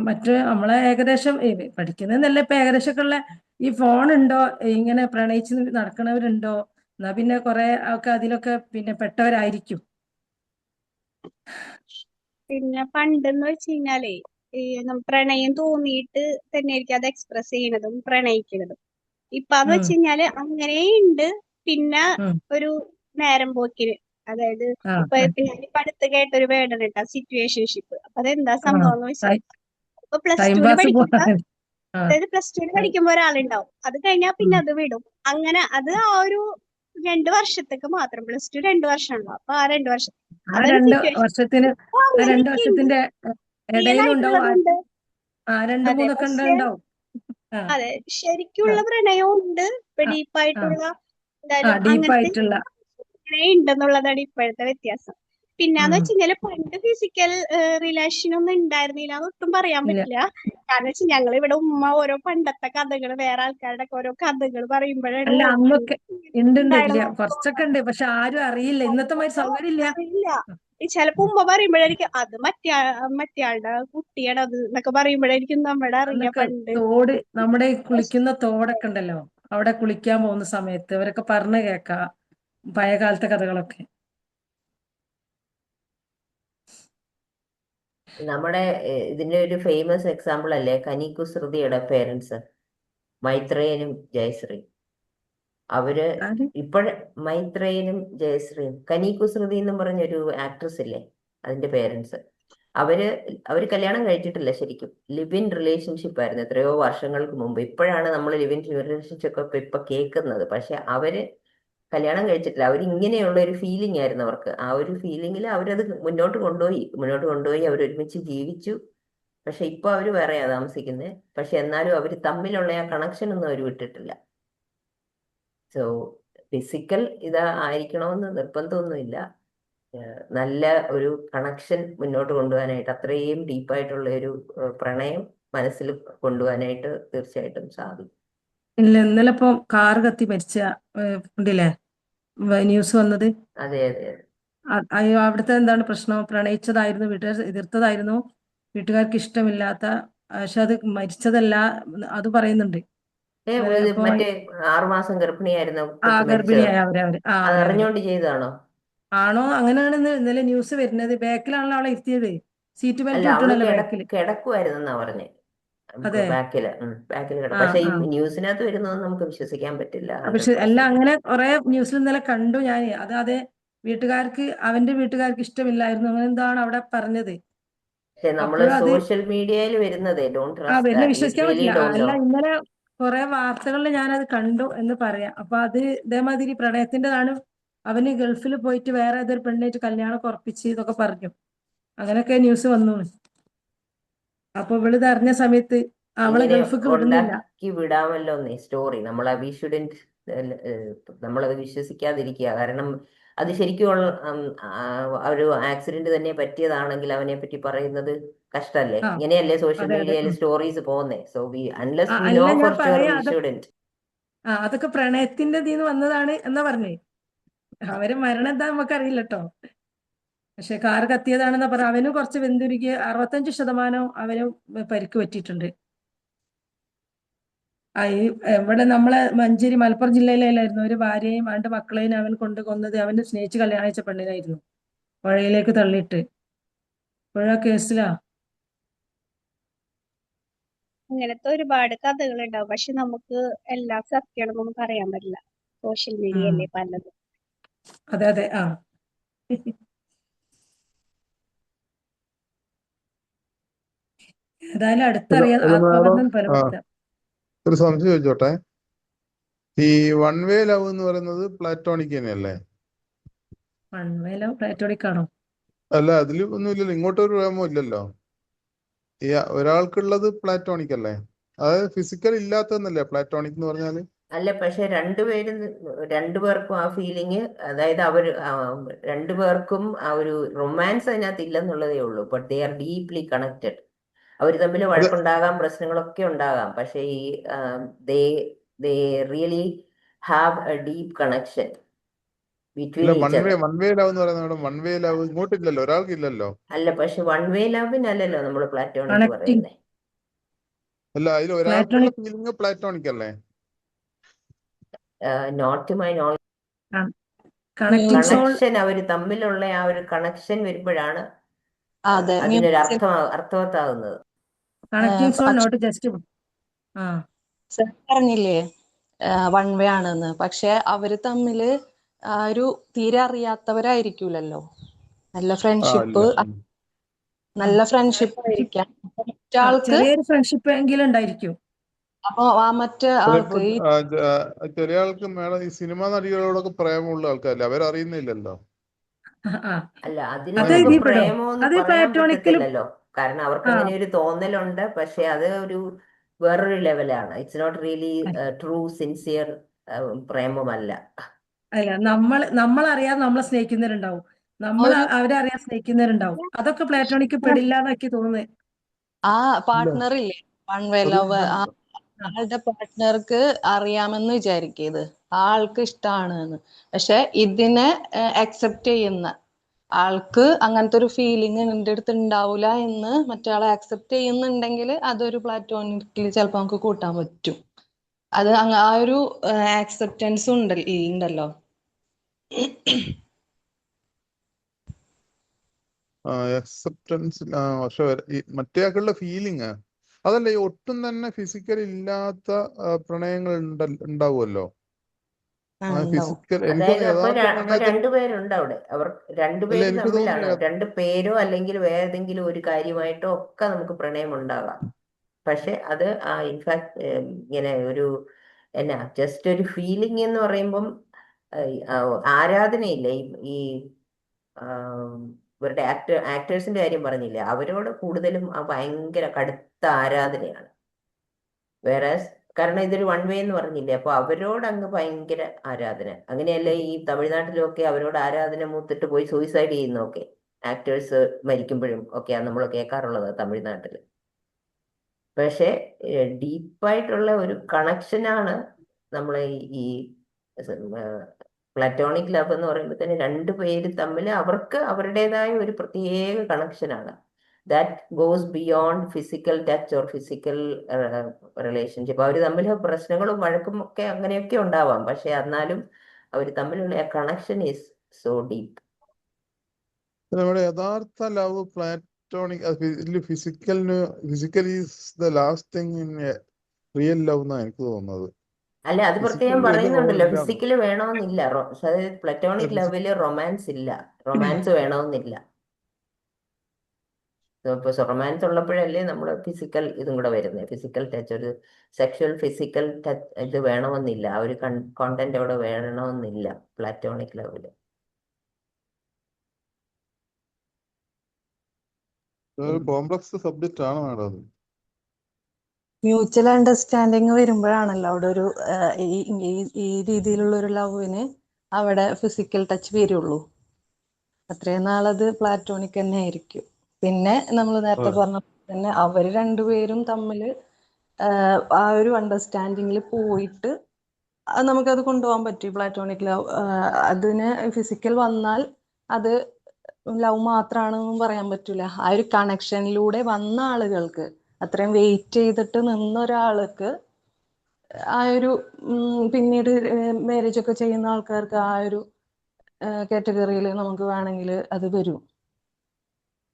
മറ്റു നമ്മളെ ഏകദേശം പഠിക്കുന്നതെന്നല്ല, ഇപ്പൊ ഏകദേശമൊക്കെ ഉള്ള ഈ ഫോൺ ഉണ്ടോ ഇങ്ങനെ പ്രണയിച്ച് നടക്കുന്നവരുണ്ടോ, എന്നാ പിന്നെ കുറെ ഒക്കെ അതിലൊക്കെ പിന്നെ പെട്ടവരായിരിക്കും. പിന്നെ പണ്ടെന്ന് വെച്ച് കഴിഞ്ഞാലേ പ്രണയം തോന്നിയിട്ട് തന്നെയായിരിക്കും അത് എക്സ്പ്രസ് ചെയ്യണതും പ്രണയിക്കണതും. ഇപ്പാന്ന് ഉം വെച്ച് കഴിഞ്ഞാല് അങ്ങനെയുണ്ട്. പിന്നെ ഉം ഒരു നേരം പോക്കിന്, അതായത് ആ ഇപ്പൊ ഞാനിപ്പോ അടുത്ത് കേട്ടൊരു വേർഡ് കേട്ടാ സിറ്റുവേഷൻഷിപ്പ്. അപ്പൊ അതെന്താ ആ സംഭവം എന്ന് വെച്ചാൽ ഇപ്പൊ പ്ലസ് ടൈം ടുവിന് പാസ് പഠിക്കുമ്പോ, പോകാൻ. ആ അതായത് പ്ലസ് ടുവിന് പഠിക്കുമ്പോ ഒരാളുണ്ടാവും, അത് കഴിഞ്ഞാൽ പിന്നെ അത് വിടും. അങ്ങനെ അത് ആ ഒരു 2 വർഷത്തേക്ക് മാത്രം. പ്ലസ് ടു 2 വർഷമാണല്ലോ, അപ്പൊ ആ 2 വർഷം ആ അതൊരു രണ്ട് സിറ്റുവേഷൻ. വർഷത്തിന് അപ്പൊ ആ രണ്ട് അങ്ങനെയൊക്കെ ഉണ്ട്, വർഷത്തിന്റെ റിയൽ ഇടയിലും ഉണ്ടാവും ആയിട്ടുള്ളതുണ്ട്. രണ്ടു അതെ, മൂന്നൊക്കെ പക്ഷെ ഉണ്ടാവും. ആ അതെ, ആ ശരിക്കുള്ള പ്രണയവും ഉണ്ട്, ഇപ്പൊ ആ ആ ഡീപ്പായിട്ടുള്ള ആ എന്തായാലും അങ്ങനത്തെ ഡീപ്പായിട്ടുള്ള. ഉണ്ടെന്നുള്ളതാണ് ഇപ്പോഴത്തെ വ്യത്യാസം. പിന്നെന്ന് ഉം വെച്ച് കഴിഞ്ഞാല് പണ്ട് ഫിസിക്കൽ റിലേഷൻ ഒന്നും ഉണ്ടായിരുന്നില്ല എന്ന് ഒട്ടും പറയാൻ ഇല്ല. പറ്റില്ല. കാരണം വെച്ചാൽ ഞങ്ങൾ ഇവിടെ ഉമ്മ ഓരോ പണ്ടത്തെ കഥകൾ, വേറെ ആൾക്കാരുടെ ഒക്കെ ഓരോ കഥകൾ പറയുമ്പോഴാണ് അല്ല, അന്നൊക്കെ ഉണ്ട് ഇല്ല, ഉണ്ടായിരുന്നു കുറച്ചൊക്കെ ഉണ്ട്. പക്ഷെ ആരും അറിയില്ല, ഇന്നത്തെ മാതിരി സൗകര്യം ഇല്ല. അറിയില്ല. ചിലപ്പോ ഉമ്മ പറയുമ്പോഴായിരിക്കും അത് മറ്റേയാളുടെ കുട്ടിയാണ് അത് എന്നൊക്കെ പറയുമ്പോഴായിരിക്കും നമ്മുടെ അറിയാ അന്നൊക്കെ പണ്ട്. നമ്മുടെ ഈ കുളിക്കുന്ന തോടൊക്കെ ഉണ്ടല്ലോ, അവിടെ കുളിക്കാൻ പോകുന്ന സമയത്ത് അവരൊക്കെ പറഞ്ഞു കേൾക്കാം പഴയ കാലത്തെ കഥകളൊക്കെ. നമ്മുടെ ഇതിന്റെ ഒരു ഫേമസ് എക്സാമ്പിൾ അല്ലേ കനി കുസൃതിയുടെ പേരൻസ്, മൈത്രേയനും ജയശ്രീ. അവര് ആര്? ഇപ്പോഴ മൈത്രേയനും ജയശ്രീയും, കനി കുസൃതി എന്നും പറഞ്ഞൊരു ആക്ട്രസ് ഇല്ലേ, അതിന്റെ പേരൻസ്. അവര് അവര് കല്യാണം കഴിച്ചിട്ടില്ല, ശരിക്കും ലിവ് ഇൻ റിലേഷൻഷിപ്പ് ആയിരുന്നു എത്രയോ വർഷങ്ങൾക്ക് മുമ്പ്. ഇപ്പോഴാണ് നമ്മൾ ലിവ് ഇൻ റിലേഷൻഷിപ്പ് ഒക്കെ ഇപ്പൊ കേൾക്കുന്നത്. പക്ഷെ അവര് കല്യാണം കഴിച്ചിട്ടില്ല. അവർ ഇങ്ങനെയുള്ള ഒരു ഫീലിംഗ് ആയിരുന്നു അവർക്ക്. ആ ഒരു ഫീലിംഗിൽ അവരത് മുന്നോട്ട് കൊണ്ടുപോയി അവർ ഒരുമിച്ച് ജീവിച്ചു. പക്ഷെ ഇപ്പൊ അവര് വേറെയാ താമസിക്കുന്നത്. പക്ഷെ എന്നാലും അവര് തമ്മിലുള്ള ആ കണക്ഷൻ ഒന്നും അവർ വിട്ടിട്ടില്ല. സോ ഫിസിക്കൽ ആയിരിക്കണമെന്ന് നിർബന്ധമൊന്നുമില്ല. നല്ല ഒരു കണക്ഷൻ മുന്നോട്ട് കൊണ്ടുപോകാനായിട്ട്, അത്രയും ഡീപ്പായിട്ടുള്ള ഒരു പ്രണയം മനസ്സിൽ കൊണ്ടുപോകാനായിട്ട് തീർച്ചയായിട്ടും സാധിക്കും. ഇല്ല, ഇന്നലെ ഇപ്പൊ കാർ കത്തി മരിച്ച ഉണ്ടില്ലേ ന്യൂസ് വന്നത്. അതെ അതെ അതെ. അയ്യോ, അവിടുത്തെ എന്താണ് പ്രശ്നം? പ്രണയിച്ചതായിരുന്നു, വീട്ടുകാർ എതിർത്തതായിരുന്നു, വീട്ടുകാർക്ക് ഇഷ്ടമില്ലാത്ത. പക്ഷെ അത് മരിച്ചതല്ല, അത് പറയുന്നുണ്ട്. അങ്ങനെ ഇത് അപ്പൊ മറ്റേ 6 മാസം ഗർഭിണിയായിരുന്ന കൊച്ചു മരിച്ചത്, ഗർഭിണിയായ അവരവര് അത് അവരവര് അറിഞ്ഞുകൊണ്ട് ചെയ്തതാണോ? ആണോ? അങ്ങനെയാണ് ഇന്നലെ ന്യൂസ് വരുന്നത്. ബാക്കിലാണല്ലോ അവളെ ഇരുത്തിയത്. സീറ്റ് അല്ല, ബെൽറ്റ് അവള് കിട്ടണല്ലോ ബാക്കില്. കിടക്കുമായിരുന്നെന്നാ പറഞ്ഞേ. അതെ. ബാക്കിൽ കിടക്കും. ആ പക്ഷെ ഈ ആ ന്യൂസിനകത്ത് വരുന്നതൊന്നും നമുക്ക് വിശ്വസിക്കാൻ പറ്റില്ല പക്ഷെ എല്ലാം 100%. അങ്ങനെ കുറെ ന്യൂസിൽ ഇന്നലെ കണ്ടു ഞാൻ. അതെ, അവന്റെ വീട്ടുകാർക്ക് ഇഷ്ടമില്ലായിരുന്നു, അങ്ങനെ എന്താണ് അവിടെ പറഞ്ഞത്. പക്ഷെ നമ്മള് അപ്പോഴും അത് സോഷ്യൽ മീഡിയയിൽ വരുന്നതേ ഡോണ്ട് ട്രസ്റ്റ് വലിയ ദാറ്റ്, യു വിശ്വസിക്കാൻ റിയലി പറ്റില്ല. ഡോണ്ട് അല്ല, നോ. ഇന്നലെ കുറെ വാർത്തകളിൽ ഞാനത് കണ്ടു എന്ന് പറയാം. അപ്പൊ അത് ഇതേമാതിരി പ്രണയത്തിൻ്റെതാണ്. അവന് ഗൾഫിൽ പോയിട്ട് വേറെ ഏതൊരു പെണ്ണായിട്ട് കല്യാണം ഉറപ്പിച്ച് ഇതൊക്കെ പറഞ്ഞു. അങ്ങനെയൊക്കെ ന്യൂസ് വന്നു. അപ്പൊ ഇവളിത് അറിഞ്ഞ സമയത്ത് അവളെ ഇങ്ങനെ ഗൾഫിക്ക് വിടുന്നില്ല. ഉണ്ടാക്കി വിടാമല്ലോ എന്നേ സ്റ്റോറി. നമ്മളത് വിശ്വസിക്കാതിരിക്കുക. കാരണം അത് ശരിക്കും ഒരു ആക്സിഡന്റ് തന്നെ പറ്റിയതാണെങ്കിൽ അവനെ പറ്റി പറയുന്നത് കഷ്ടല്ലേ? ആ ഇങ്ങനെയല്ലേ സോഷ്യൽ അതെ അതെ മീഡിയയിൽ സ്റ്റോറീസ് പോകുന്നേ. സോ അൺലെസ് വി നോ അല്ല, ഞാൻ ഫോർ ഷുവർ പറയാ വി ഷുഡന്റ്. അതൊക്കെ പ്രണയത്തിന്റെ ഇതിന്ന് വന്നതാണ് എന്നാ പറഞ്ഞേ. അവര് മരണം എന്താ നമുക്കറിയില്ല കേട്ടോ. പക്ഷെ കാർ കത്തിയതാണെന്നാ പറഞ്ഞ. അവനും കുറച്ച് വെന്തുരുകിയ 65% അവനും പരിക്ക് പറ്റിയിട്ടുണ്ട്. ഈ ഇവിടെ നമ്മളെ മഞ്ചേരി മലപ്പുറം ജില്ലയിലായിരുന്നു ഒരു ഭാര്യയും രണ്ട് മക്കളെയും അവൻ കൊണ്ട് കൊന്നത് അവന് സ്നേഹിച്ച് കല്യാണം കഴിച്ച പെണ്ണിനായിരുന്നു പുഴയിലേക്ക് തള്ളിയിട്ട് പുഴ കേസിലാ. അങ്ങനത്തെ ഒരുപാട് കഥകൾ ഉണ്ടാവും. പക്ഷെ നമുക്ക് എല്ലാം സത്യമാണെന്നൊന്നും പറയാൻ പറ്റില്ല. സോഷ്യൽ മീഡിയ അല്ലേ പലതും. അതെ അതെ ആ ഏതായാലും അടുത്തറിയാം അല്ല മാഡം, ആത്മബന്ധം പുലർത്താം. ഒരു സംശയം ചോദിച്ചോട്ടെ. ഈ വൺ വേ ലവ് എന്ന് പറയുന്നത് പ്ലാറ്റോണിക് തന്നെയല്ലേ? മൺമേലോ പ്ലാറ്റോണിക് ആണോ? അല്ല, അതിൽ ഒന്നുമില്ലല്ലോ, ഇങ്ങോട്ടൊരു പ്രേമം ഇല്ലല്ലോ. ഈ ഒരാൾക്കുള്ളത് പ്ലാറ്റോണിക് അല്ലേ? അതായത് ഫിസിക്കൽ ഇല്ലാത്തതെന്നല്ലേ പ്ലാറ്റോണിക് എന്ന് പറഞ്ഞാല്? അല്ല, പക്ഷെ രണ്ടുപേർക്കും ആ ഫീലിംഗ്, അതായത് രണ്ടുപേർക്കും ആ ഒരു റൊമാൻസ് അതിനകത്ത് ഇല്ലെന്നുള്ളതേ ഉള്ളൂ. But they are deeply connected. അവർ തമ്മിൽ അത് വഴക്കുണ്ടാകാം, പ്രശ്നങ്ങളൊക്കെ ഉണ്ടാകാം, പക്ഷെ ഈ they they really have a deep connection between അല്ല, each other. One way love എന്ന് പറയുന്നത് വൺ വേ ലവ് ഇങ്ങോട്ടില്ലല്ലോ, ഒരാൾക്കില്ലല്ലോ. അല്ല, പക്ഷെ വൺ വേ ലവിനല്ലല്ലോ നമ്മൾ പ്ലാറ്റോണിക് കണക്റ്റിംഗ് പറയുന്നത്. അല്ല, അതിൽ ഒരാൾക്കുള്ള പ്ലാറ്റോണിക് ഫീലിംഗ് പ്ലാറ്റോണിക് അല്ലേ? Not to my knowledge. Connecting soul connection, അവർ തമ്മിലുള്ള ആ ഒരു കണക്ഷൻ വരുമ്പോഴാണ് അതെ, അതിനൊരു മ്യൂച്വൽ അർത്ഥവത്താകുന്നത്. കണക്റ്റിംഗ് സോൾ നോട്ട് ജസ്റ്റ് ആ പറഞ്ഞില്ലേ വൺ വേ ആണെന്ന്. പക്ഷെ അവര് തമ്മില് ഒരു തീരെ അറിയാത്തവരായിരിക്കൂലല്ലോ. നല്ല ഇല്ല. ഫ്രണ്ട്ഷിപ്പ് നല്ല ഫ്രണ്ട്ഷിപ്പ് ആയിരിക്കാം. അപ്പൊ മറ്റാൾക്ക് ചെറിയൊരു ഫ്രണ്ട്ഷിപ്പ് എങ്കിലും ഉണ്ടായിരിക്കും. അപ്പൊ ആ മറ്റേ അതിപ്പോ ആൾക്ക് ഈ ചെറിയ ആൾക്ക് മേഡം ഈ സിനിമാ നടികളോടൊക്കെ പ്രേമമുള്ള ആൾക്കാരല്ലേ, അവരറിയുന്നില്ലല്ലോ. ആ അല്ല, അത് അങ്ങനെ അതിനകത്ത് ഇതിൽ ഇല്ലേ? പെടും. പ്രേമോന്ന് അത് പറയാൻ പ്ലാറ്റോണിക്കിലും പറ്റത്തില്ലല്ലോ. കാരണം അവർക്ക് ആ അങ്ങനെ ഒരു തോന്നലുണ്ട്, പക്ഷെ അത് വേറൊരു ലെവലാണ്. It's not really true sincere പ്രേമമല്ല. അല്ല നമ്മളറിയാതെ നമ്മളെ സ്നേഹിക്കുന്നവരുണ്ടാവും, നമ്മൾ ഒരു അവരറിയാൻ സ്നേഹിക്കുന്നവരുണ്ടാവും. അതൊക്കെ പ്ലാറ്റോണിക്ക് പെടില്ല എന്നൊക്കെ തോന്നുന്നത്. ആ ഇല്ല, പാർട്ട്ണർ ഇല്ലേ വൺ വേ അത് ലവ്, ആ ആ ആളുടെ പാർട്ട്ണർക്ക് അറിയാമെന്ന് വിചാരിക്കരുത് ആ ആൾക്ക് ഇഷ്ടമാണ് എന്ന്. പക്ഷെ ഇതിനെ അക്സെപ്റ്റ് ചെയ്യുന്ന ആൾക്ക് അങ്ങനത്തെ ഒരു ഫീലിംഗ് എൻ്റെ അടുത്ത് ഉണ്ടാവില്ല എന്ന് മറ്റയാളെ അക്സെപ്റ്റ് ചെയ്യുന്നുണ്ടെങ്കിൽ അതൊരു പ്ലാറ്റോണിക്കിൽ ചിലപ്പോൾ നമുക്ക് കൂട്ടാൻ പറ്റും. അത് ആ ഒരു ആക്സെപ്റ്റൻസ് ഉണ്ടല്ലോ. അക്സെപ്റ്റൻസ്. പക്ഷെ ഈ മറ്റേ ആൾക്കുള്ള ഫീലിംഗ് അതല്ല, ഈ ഒട്ടും തന്നെ ഫിസിക്കൽ ഇല്ലാത്ത പ്രണയങ്ങൾ ഉണ്ടാവുമല്ലോ. ഉണ്ടാവും. ഫിസിക്കൽ എനിക്ക് അതായത് തോന്നുന്നു അപ്പൊ യഥാർത്ഥ അപ്പൊ പ്രണയത്തിൽ. രണ്ടുപേരുണ്ട് അവിടെ. അവർ അല്ല, രണ്ടുപേര് എനിക്ക് തമ്മിലാണ്, തോന്നുന്നു രണ്ടു പേരോ അല്ലെങ്കിൽ വേറെന്തെങ്കിലും ഒരു കാര്യമായിട്ടോ ഒക്കെ നമുക്ക് പ്രണയം ഉണ്ടാകാം. പക്ഷെ അത് ഇൻഫാക്ട് ഇങ്ങനെ ഒരു എന്നാ ജസ്റ്റ് ഒരു ഫീലിംഗ് എന്ന് പറയുമ്പം ആരാധനയില്ല. ഈ ആം, ഇവരുടെ ആക്ടേഴ്സിന്റെ കാര്യം പറഞ്ഞില്ലേ, അവരോട് കൂടുതലും ഭയങ്കര കടുത്ത ആരാധനയാണ്. വേറെ, കാരണം ഇതൊരു വൺ വേ എന്ന് പറഞ്ഞില്ലേ, അപ്പൊ അവരോട് അങ്ങ് ഭയങ്കര ആരാധന. അങ്ങനെയല്ല ഈ തമിഴ്നാട്ടിലൊക്കെ അവരോട് ആരാധന മൂത്തിട്ട് പോയി സൂയിസൈഡ് ചെയ്യുന്നൊക്കെ ആക്ടേഴ്സ് മരിക്കുമ്പോഴും ഒക്കെയാണ് നമ്മൾ കേൾക്കാറുള്ളത് തമിഴ്നാട്ടിൽ. പക്ഷെ ഡീപ്പായിട്ടുള്ള ഒരു കണക്ഷനാണ് നമ്മളെ ഈ പ്ലാറ്റോണിക് ലവ് എന്ന് പറയുമ്പോൾ തന്നെ രണ്ടു പേര് തമ്മിൽ അവർക്ക് അവരുടേതായ ഒരു പ്രത്യേക കണക്ഷനാണ്. That goes beyond physical touch or physical relationship. അവർ തമ്മിൽ പ്രശ്നങ്ങളും വഴക്കും ഒക്കെ അങ്ങനെയൊക്കെ ഉണ്ടാവാം, പക്ഷെ എന്നാലും അവർ തമ്മിലുള്ള കണക്ഷൻ ഈസ് സോ ഡീപ്പ്. നമ്മുടെ യഥാർത്ഥ love Platonic, physical is the last thing in real love എന്നാണ് എനിക്ക് തോന്നുന്നത്. അല്ല, അത് പ്രത്യേകം ഫിസിക്കലിൽ വലിയ റോൾ പറയുന്നുണ്ടല്ലോ, ഇല്ല. ഫിസിക്കല് വേണമെന്നില്ല. പ്ലറ്റോണിക് ലെവലില് റൊമാൻസ് ഇല്ല, റൊമാൻസ് വേണമെന്നില്ല. ഇപ്പൊ റൊമാൻസ് ഉള്ളപ്പോഴല്ലേ നമ്മൾ ഫിസിക്കൽ ഇതും കൂടെ വരുന്നത്. ഫിസിക്കൽ ടച്ച്, ഒരു സെക്ഷൽ ഫിസിക്കൽ ടച്ച് ഇത് വേണമെന്നില്ല, ആ ഒരു കോണ്ടന്റ് അവിടെ വേണമെന്നില്ല പ്ലാറ്റോണിക് ലെവല്. ഒരു കോംപ്ലക്സ് സബ്ജക്റ്റ് ആണ് മാഡം അത്. മ്യൂച്വൽ അണ്ടർസ്റ്റാൻഡിങ് വരുമ്പോഴാണല്ലോ അവിടെ ഒരു ഈ രീതിയിലുള്ള ഒരു ലവിന് അവിടെ ഫിസിക്കൽ ടച്ച് വരുള്ളൂ. അത്രയും നാളത് പ്ലാറ്റോണിക് തന്നെ ആയിരിക്കും. പിന്നെ നമ്മൾ നേരത്തെ പറഞ്ഞ തന്നെ അവർ രണ്ടുപേരും തമ്മിൽ ആ ഒരു അണ്ടർസ്റ്റാൻഡിങ്ങിൽ പോയിട്ട് നമുക്കത് കൊണ്ടുപോകാൻ പറ്റും. പ്ലാറ്റോണിക് ലവ് അതിന് ഫിസിക്കൽ വന്നാൽ അത് ലവ് മാത്രമാണെന്നും പറയാൻ പറ്റില്ല. ആ ഒരു കണക്ഷനിലൂടെ വന്ന ആളുകൾക്ക്, അത്രയും വെയിറ്റ് ചെയ്തിട്ട് നിന്ന ഒരാൾക്ക് ആ ഒരു പിന്നീട് മാരേജ് ഒക്കെ ചെയ്യുന്ന ആൾക്കാർക്ക് ആ ഒരു കാറ്റഗറിയിൽ നമുക്ക് വേണമെങ്കിൽ അത് വരും.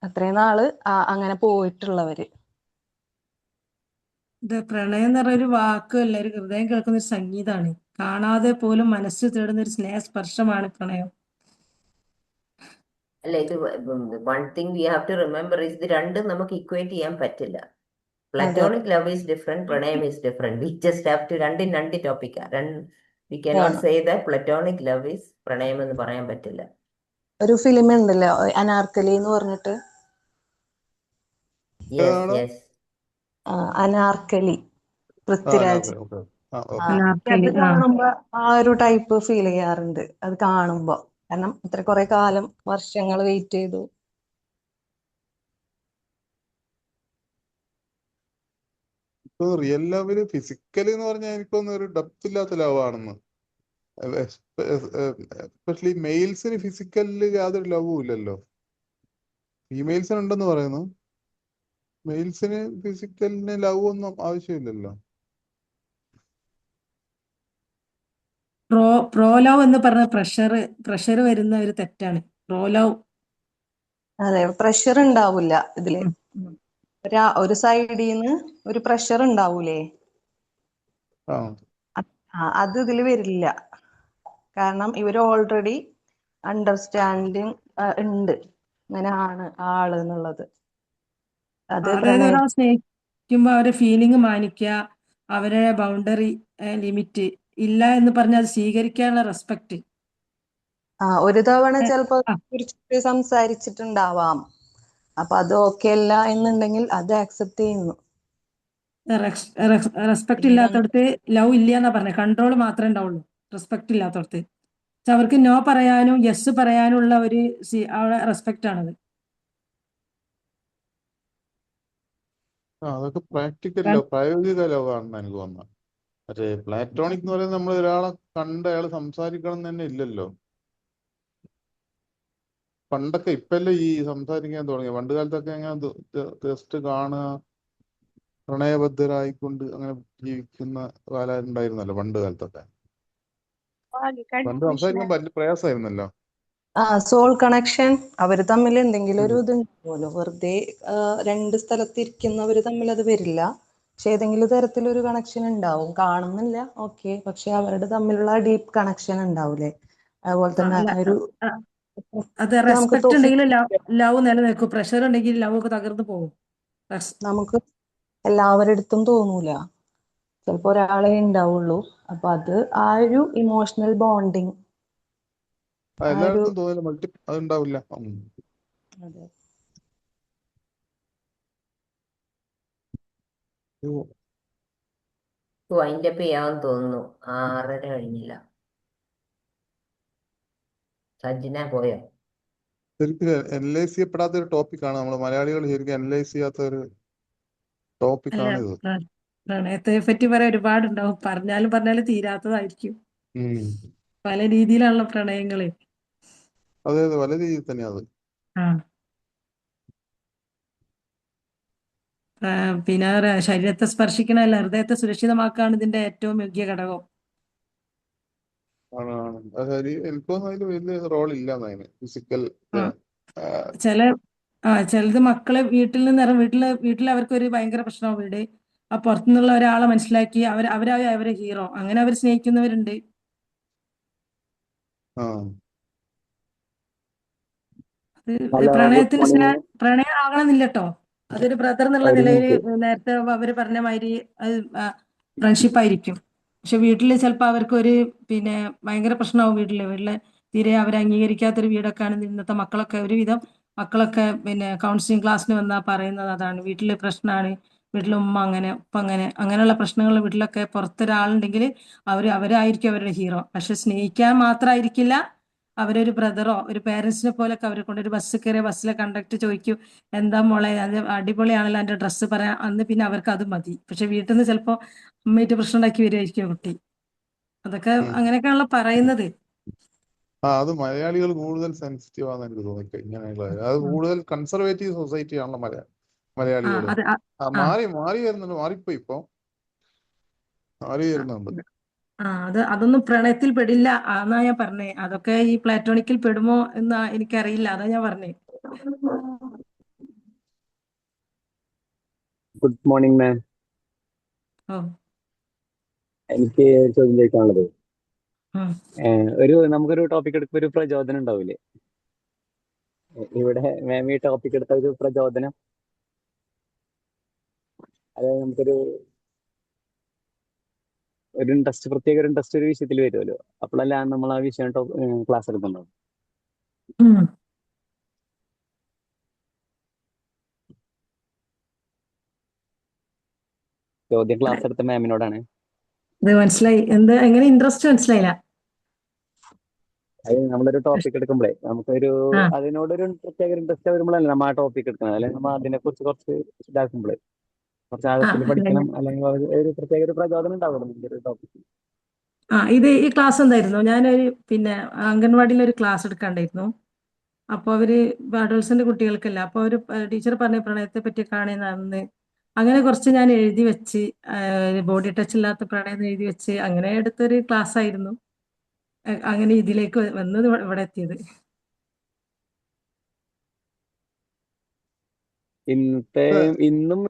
അത്രയും നാള് അങ്ങനെ പോയിട്ടുള്ളവര്. ഇത് പ്രണയം എന്ന് പറഞ്ഞ ഒരു വാക്കല്ല, ഒരു ഹൃദയം കേൾക്കുന്ന ഒരു സംഗീതമാണ്. കാണാതെ പോലും മനസ്സ് തേടുന്ന ഒരു സ്നേഹസ്പർശമാണ് പ്രണയം. അല്ല, ഇത് one thing we have to remember is ഇത് രണ്ടും നമുക്ക് ഇക്വേറ്റ് ചെയ്യാൻ പറ്റില്ല. അതെ പ്ലറ്റോണിക് ലവ് ഈസ് ഡിഫറെന്റ്, പ്രണയം is different. We just have to രണ്ട് ടോപ്പിക്കാ. വി കനോട്ട് ആണ്. Say that platonic love is പ്രണയം എന്ന് പറയാൻ പറ്റില്ല. ഒരു ഫിലിം ഉണ്ടല്ലോ അനാർക്കലി എന്ന് പറഞ്ഞിട്ട്. യെസ് ഏതാണ്? യെസ് അനാർക്കലി, ആ പൃഥ്വിരാജ്. ഓക്കെ. ആ ആ, ഓക്കെ. അത് അനാർക്കലി. ആ കാണുമ്പോ ആ ഒരു ടൈപ്പ് ഫീൽ ചെയ്യാറുണ്ട് അത് കാണുമ്പോ. കാരണം ഇത്ര കുറെ കാലം വർഷങ്ങൾ വെയിറ്റ് ചെയ്തു. ഇപ്പൊ റിയൽ ലവില് ഫിസിക്കലി എന്ന് പറഞ്ഞാൽ എനിക്കൊന്നും ഒരു ഡെപ്ത് ഇല്ലാത്ത ലവ് ആണെന്ന്. എസ്പെഷ്യലി മെയിൽസിന് ഫിസിക്കലില് യാതൊരു ലവും ഇല്ലല്ലോ. ഫീമെയിൽസിന് ഉണ്ടെന്ന് പറയുന്നു. മെയിൽസിന് ഫിസിക്കലിന് ലവ് ഒന്നും ആവശ്യമില്ലല്ലോ. പ്രോലവ് എന്ന് പറഞ്ഞ പ്രഷർ വരുന്ന ഒരു തെറ്റാണ്. പ്രോലവ്. അതെ, പ്രഷർ ഉണ്ടാവില്ല ഇതില്. ഉം. ഒരു സൈഡിൽ നിന്ന് ഒരു പ്രഷർ ഉണ്ടാവൂലേ, ആ അത് ഇതില് വരില്ല. കാരണം ഇവര് ഓൾറെഡി അണ്ടർസ്റ്റാൻഡിങ് ഉണ്ട്, ഇങ്ങനെയാണ് ആള് എന്നുള്ളത്. അത് അതായത് ഒരാൾ സ്നേഹിക്കുമ്പോ അവരെ ഫീലിംഗ് മാനിക്കുക, അവരെ ബൗണ്ടറി ലിമിറ്റ് ഇല്ല എന്ന് പറഞ്ഞാൽ അത് സ്വീകരിക്കാനുള്ള റെസ്പെക്ട്. ഒരു തവണ ചിലപ്പോ കുറിച്ചിട്ട് സംസാരിച്ചിട്ടുണ്ടാവാം. അപ്പൊ അത് ഓക്കെ അല്ല എന്നുണ്ടെങ്കിൽ അത് ആക്സെപ്റ്റ് ചെയ്യുന്നു. റെസ്പെക്ട് ഇല്ലാത്തടത്ത് ലവ് ഇല്ല എന്നാ പറഞ്ഞത്. കൺട്രോൾ മാത്രമേ ഉണ്ടാവുള്ളൂ റെസ്പെക്ട് ഇല്ലാത്തടത്ത്. പക്ഷെ അവർക്ക് നോ പറയാനും യെസ് പറയാനുള്ള ഒരു അവിടെ റെസ്പെക്ട് ആണത്. അതൊക്കെ പ്രാക്ടിക്കൽ ലവ്, പ്രായോഗിക ലവ് ആണെന്ന് എനിക്ക് തോന്നുന്നത്. മറ്റേ പ്ലാറ്റോണിക് എന്ന് പറയുന്നത് നമ്മൾ ഒരാളെ കണ്ട് അയാൾ സംസാരിക്കണം എന്ന് തന്നെ ഇല്ലല്ലോ. പണ്ടൊക്കെ ഇപ്പല്ലേ ഈ സംസാരിക്കാൻ തുടങ്ങി. പണ്ട് കാലത്തൊക്കെ അങ്ങനെ ജസ്റ്റ് കാണുക, പ്രണയബദ്ധരായിക്കൊണ്ട് അങ്ങനെ ജീവിക്കുന്ന കാലം ഉണ്ടായിരുന്നല്ലോ പണ്ട് കാലത്തൊക്കെ. പണ്ട് സംസാരിക്കാൻ വലിയ പ്രയാസമായിരുന്നല്ലോ. സോൾ കണക്ഷൻ, അവര് തമ്മിൽ എന്തെങ്കിലും ഒരു ഇത് ഉണ്ടാവുമല്ലോ. വെറുതെ രണ്ട് സ്ഥലത്തിരിക്കുന്നവര് തമ്മിൽ അത് വരില്ല. പക്ഷെ ഏതെങ്കിലും തരത്തിലൊരു കണക്ഷൻ ഉണ്ടാവും. കാണുന്നില്ല, ഓക്കെ, പക്ഷെ അവരുടെ തമ്മിലുള്ള ഡീപ്പ് കണക്ഷൻ ഉണ്ടാവൂലേ. അതുപോലെ തന്നെ ഒരു അത് റെസ്പെക്ട് ഉണ്ടെങ്കിൽ ലവ് നിലനിൽക്കും. പ്രഷർ ഉണ്ടെങ്കിൽ ലവ് ഒക്കെ തകർന്നു പോകും. നമുക്ക് എല്ലാവരുടെ അടുത്തും തോന്നൂല, ചിലപ്പോ ഒരാളെ ഉണ്ടാവുള്ളൂ. അപ്പൊ അത് ആ ഒരു ഇമോഷണൽ ബോണ്ടിങ് എല്ലായിടത്തും തോന്നില്ല, അതുണ്ടാവില്ല. അതെ. വൈൻഡപ്പ് ചെയ്യാമെന്ന് തോന്നുന്നു. 6:30 കഴിഞ്ഞില്ല. സജ്ജന പോയോ? ശരിക്കും അനലൈസ് ചെയ്യപ്പെടാത്ത ഒരു ടോപ്പിക്കാണ്. നമ്മൾ മലയാളികൾ ശരിക്കും അനലൈസ് ചെയ്യാത്ത ഒരു ടോപ്പിക്കാണിത്. പ്രണയത്തെ പറ്റി പറയാൻ ഒരുപാടുണ്ടാവും. പറഞ്ഞാലും തീരാത്തതായിരിക്കും. ഉം പല രീതിയിലുള്ള പ്രണയങ്ങള്. അതെ അതെ, പല രീതിയിൽ തന്നെ അത്. പിന്നെ ശരീരത്തെ സ്പർശിക്കണമല്ല, ഹൃദയത്തെ സുരക്ഷിതമാക്കാണ് ഇതിന്റെ ഏറ്റവും മുഖ്യ ഘടകം. ആണ്. എനിക്കൊന്നും അതിൽ വലിയ റോൾ ഇല്ലാന്ന് അതിന് ഫിസിക്കൽ. ചിലത് മക്കളെ വീട്ടിൽ നിന്ന് വീട്ടിൽ അവർക്ക് ഒരു ഭയങ്കര പ്രശ്നമാവും വീട്. ആ പുറത്തുനിന്നുള്ള ഒരാളെ മനസ്സിലാക്കി അവരായ അവരെ ഹീറോ, അങ്ങനെ അവർ സ്നേഹിക്കുന്നവരുണ്ട്. അത് പ്രണയം ആകണമെന്നില്ല കേട്ടോ. അതൊരു ബ്രദർ എന്നുള്ള നിലയിൽ നേരത്തെ അവര് പറഞ്ഞ മാതിരി അത് ഫ്രണ്ട്ഷിപ്പ് ആയിരിക്കും. പക്ഷെ വീട്ടിൽ ചിലപ്പോൾ അവർക്ക് ഒരു ഭയങ്കര പ്രശ്നമാവും. വീട്ടില് തീരെ അവരെ അംഗീകരിക്കാത്തൊരു വീടൊക്കെയാണ് ഇന്നത്തെ മക്കളൊക്കെ. ഒരുവിധം മക്കളൊക്കെ കൗൺസിലിംഗ് ക്ലാസ്സിന് വന്നാൽ പറയുന്നത് അതാണ്. വീട്ടില് പ്രശ്നമാണ്, വീട്ടിലെ ഉമ്മ അങ്ങനെ ഉപ്പ അങ്ങനെ, അങ്ങനെയുള്ള പ്രശ്നങ്ങൾ വീട്ടിലൊക്കെ. പുറത്തൊരാളുണ്ടെങ്കിൽ അവരായിരിക്കും അവരുടെ ഹീറോ. പക്ഷെ സ്നേഹിക്കാൻ മാത്രമായിരിക്കില്ല. അവരൊരു ബ്രദറോ ഒരു പേരൻസിനെ പോലൊക്കെ അവരെ കൊണ്ട് ഒരു ബസ് കയറിയ ബസ്സിലെ കണ്ടക്ടർ ചോദിക്കും, എന്താ മോളെ അത് അടിപൊളിയാണല്ലോ എൻ്റെ ഡ്രസ്സ് പറയാം, അന്ന് പിന്നെ അവർക്ക് അത് മതി. പക്ഷെ വീട്ടിൽ നിന്ന് ചിലപ്പോൾ അമ്മയിട്ട് പ്രശ്നം ഉണ്ടാക്കി വരുമായിരിക്കും കുട്ടി. അതൊക്കെ അങ്ങനെയൊക്കെയാണല്ലോ പറയുന്നത്. അത് മലയാളികൾ കൂടുതൽ സെൻസിറ്റീവ് ആണെന്ന് എനിക്ക് തോന്നി. ഇങ്ങനെയുള്ള അത് കൂടുതൽ കൺസർവേറ്റീവ് സൊസൈറ്റി ആണല്ലോ മലയാളികൾ. മാറി വരുന്നുണ്ട്, മാറിപ്പോയി ഇപ്പൊ. ആര് ആ, ചേരുന്നുണ്ട്? അതൊന്നും പ്രണയത്തിൽ പെടില്ല എന്നാ ഞാൻ പറഞ്ഞേ. അതൊക്കെ ഈ പ്ലാറ്റോണിക്കിൽ പെടുമോ എന്നാ എനിക്കറിയില്ല, അതാ ഞാൻ പറഞ്ഞേ. Good morning ma'am. ഓ. എനിക്ക് ഒരു ചോദ്യം ചോദിക്കാനുള്ളത്, ഉം. നമുക്കൊരു ടോപ്പിക് എടുക്കുമ്പോൾ ഒരു പ്രചോദനം ഉണ്ടാവില്ലേ? ഇവിടെ മാം ഈ ടോപ്പിക് എടുത്ത ഒരു പ്രചോദനം, അതായത് നമുക്കൊരു പ്രത്യേക ഒരു ഇൻട്രസ്റ്റ് ഒരു വിഷയത്തിൽ വരുമല്ലോ, അപ്പോഴല്ല നമ്മൾ ആ വിഷയം ക്ലാസ് എടുക്കുന്നത്. ഉം. ചോദ്യം ക്ലാസ് എടുത്ത മാമിനോടാണ്. ഇത് മനസ്സിലായി, എങ്ങനെ ഇൻട്രസ്റ്റ് മനസ്സിലായില്ല. അത് നമ്മളൊരു ടോപ്പിക് എടുക്കുമ്പോഴേ നമുക്കൊരു ആ അതിനോടൊരു പ്രത്യേക ഇൻട്രസ്റ്റ് വരുമ്പോഴല്ലേ നമ്മൾ ആ ടോപ്പിക് എടുക്കുന്നത്, അല്ലെങ്കിൽ നമ്മൾ അതിനെ കുറിച്ച് കുറച്ച് ഇതാക്കുമ്പോഴേ കുറച്ച് ആ ആഴത്തിൽ പഠിക്കണം, മനസ്സിലായി. അല്ലെങ്കിൽ ഒരു പ്രത്യേക ഒരു പ്രചോദനം ഉണ്ടാവണം നമ്മുടെ ഒരു ടോപ്പിക്. ഇത് ഈ ക്ലാസ് എന്തായിരുന്നു, ഞാനൊരു പിന്നെ അംഗൻവാടിയിൽ ഒരു ക്ലാസ് എടുക്കാണ്ടായിരുന്നു. അപ്പോൾ അവര് അഡോൾസന്റ് കുട്ടികൾക്കല്ല, അപ്പോൾ ഒരു ടീച്ചർ പറഞ്ഞ പ്രണയത്തെ പറ്റി കാണുന്ന അങ്ങനെ കുറച്ച് ഞാൻ എഴുതി വെച്ച്, ബോഡി ടച്ച് ഇല്ലാത്ത പ്രണയം എന്ന് എഴുതി വെച്ച് അങ്ങനെ എടുത്തൊരു ക്ലാസ് ആയിരുന്നു. അങ്ങനെ ഇതിലേക്ക് വന്നത് ഇവിടെ എത്തിയത്. ഇന്നത്തെ ഇന്നും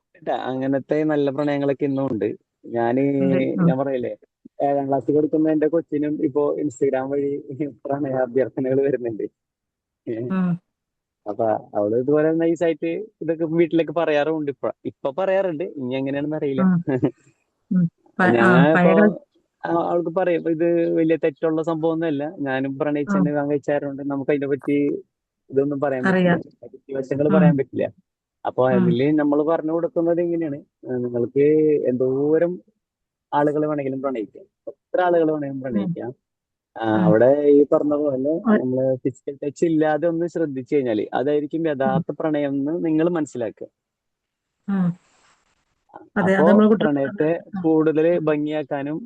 അങ്ങനത്തെ നല്ല പ്രണയങ്ങളൊക്കെ ഇന്നും ഉണ്ട്. ഉണ്ട്. ഉം. ഞാൻ പറയില്ലേ, 7ാം ക്ലാസ്സിൽ പഠിക്കുന്ന എന്റെ കൊച്ചിനും ഇപ്പോ ഇൻസ്റ്റഗ്രാം വഴി പ്രണയാഭ്യർത്ഥനകൾ വരുന്നുണ്ട്. ഉം. അപ്പൊ അവള് ഇതുപോലെ നൈസായിട്ട് ഇതൊക്കെ വീട്ടിലേക്ക് പറയാറുണ്ട്. ഇപ്പൊ പറയാറുണ്ട്, ഇനി എങ്ങനെയാണെന്ന് അറിയില്ല. ഉം. ഉം. ഞാൻ പഴയ ഇപ്പൊ കാല. അവൾക്ക് പറയും, ഇത് വലിയ തെറ്റുള്ള സംഭവമൊന്നുമല്ല, ഞാനും ഉം. പ്രണയിച്ചെന്നെ വിവാഹം കഴിച്ചാറുണ്ട്, നമുക്ക് അതിനെ പറ്റി ഇതൊന്നും പറയാൻ പറ്റില്ല, അറിയാം. വശങ്ങൾ ഉം. പറയാൻ പറ്റില്ല. അപ്പൊ ഉം. അതില് നമ്മൾ പറഞ്ഞു കൊടുക്കുന്നത് ഇങ്ങനെയാണ്, നിങ്ങൾക്ക് എന്തോരം ആളുകൾ വേണമെങ്കിലും പ്രണയിക്കാം, എത്ര ആളുകൾ വേണമെങ്കിലും ഉം. പ്രണയിക്കാം. ഉം. അവിടെ ഈ പറഞ്ഞ പോലെ ഒ- നമ്മള് ഫിസിക്കൽ ടച്ച് ഇല്ലാതെ ഒന്ന് ശ്രദ്ധിച്ചു കഴിഞ്ഞാല് അതായിരിക്കും ഉം. യഥാർത്ഥ പ്രണയം എന്ന് നിങ്ങൾ മനസ്സിലാക്കുക. ഉം. അതെ, അപ്പോ അത് നമ്മൾ കുട്ടികൾക്ക്. പ്രണയത്തെ കൂടുതൽ ഭംഗിയാക്കാനും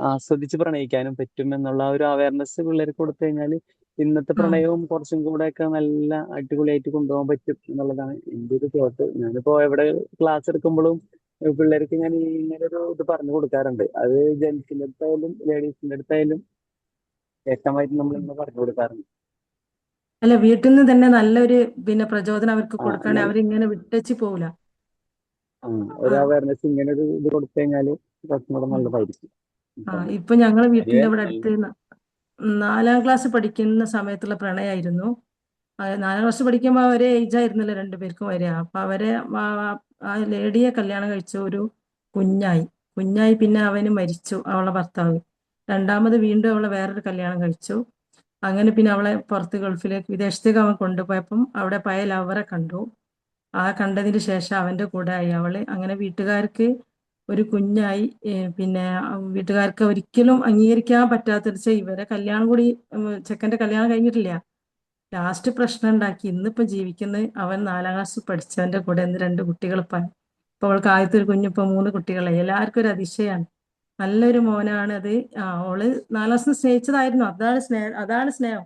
ആസ്വദിച്ച് പ്രണയിക്കാനും പറ്റും എന്നുള്ള ആ ഒരു അവയർനെസ് പിള്ളേർക്ക് കൊടുത്തു കഴിഞ്ഞാൽ ഇന്നത്തെ ഉം. പ്രണയവും കുറച്ചും കൂടെ ഒക്കെ നല്ല അടിപൊളിയായിട്ട് കൊണ്ടുപോകാൻ പറ്റും എന്നുള്ളതാണ് എൻ്റെ ഒരു തോട്ട്. ഞാനിപ്പോ എവിടെ ക്ലാസ് എടുക്കുമ്പോഴും പിള്ളേർക്ക് ഞാൻ ഇങ്ങനെ ഒരു ഇത് പറഞ്ഞു കൊടുക്കാറുണ്ട്. അത് ജെൻസിന്റെ അടുത്തായാലും ലേഡീസിന്റെ അടുത്തായാലും വ്യക്തമായിട്ട് നമ്മൾ ഇങ്ങനെ പറഞ്ഞു കൊടുക്കാറുണ്ട്. അല്ല, വീട്ടിൽ നിന്ന് തന്നെ നല്ലൊരു പിന്നെ പ്രചോദനം അവർക്ക് ആ കൊടുക്കുകയാണെങ്കിൽ അവരിങ്ങനെ വിട്ടേച്ച് പോവില്ല. ഒരു ആ. അവയർനെസ് ഇങ്ങനെ ഒരു ഇത് കൊടുത്തു കഴിഞ്ഞാൽ കുറച്ചും കൂടെ ഉം. നല്ലതായിരിക്കും. ഇപ്പം ഇപ്പൊ ഞങ്ങളെ വലിയ വീട്ടിന്റെ ഇവിടെ നല്ല അടുത്ത് 4ാം ക്ലാസ് പഠിക്കുന്ന സമയത്തുള്ള പ്രണയമായിരുന്നു. 4ാം ക്ലാസ് പഠിക്കുമ്പോൾ ഒരേ ഏജ് ആയിരുന്നല്ലോ രണ്ടുപേർക്കും വരിക. അപ്പൊ അവരെ ആ ലേഡിയെ കല്യാണം കഴിച്ചു, ഒരു കുഞ്ഞായി പിന്നെ അവന് മരിച്ചു, അവളെ ഭർത്താവ്. രണ്ടാമത് വീണ്ടും അവളെ വേറൊരു കല്യാണം കഴിച്ചു. അങ്ങനെ പിന്നെ അവളെ പുറത്ത് ഗൾഫിലേക്ക് വിദേശത്തേക്ക് അവൻ കൊണ്ടുപോയപ്പം അവിടെ പഴയ ലവറെ കണ്ടു. കണ്ടതിന് ശേഷം അവന്റെ കൂടെ ആയി അവള്. അങ്ങനെ വീട്ടുകാർക്ക് ഒരു കുഞ്ഞായി. പിന്നെ വീട്ടുകാർക്ക് ഒരിക്കലും അംഗീകരിക്കാൻ പറ്റാത്ത ഇവരെ കല്യാണം കൂടി, ചെക്കന്റെ കല്യാണം കഴിഞ്ഞിട്ടില്ല. ലാസ്റ്റ് പ്രശ്നം ഉണ്ടാക്കി. ഇന്നിപ്പം ജീവിക്കുന്നത് അവൻ 4ാം ക്ലാസ് പഠിച്ചവന്റെ കൂടെ ഇന്ന് 2 കുട്ടികളിപ്പം. ഇപ്പൊ അവൾക്ക് ആദ്യത്തെ ഒരു കുഞ്ഞിപ്പം 3 കുട്ടികളായി. എല്ലാവർക്കും ഒരു അതിശയാണ്. നല്ലൊരു മോനാണ് അത്. അവള് 4ാം ക്ലാസ് സ്നേഹിച്ചതായിരുന്നു. അതാണ് സ്നേഹം.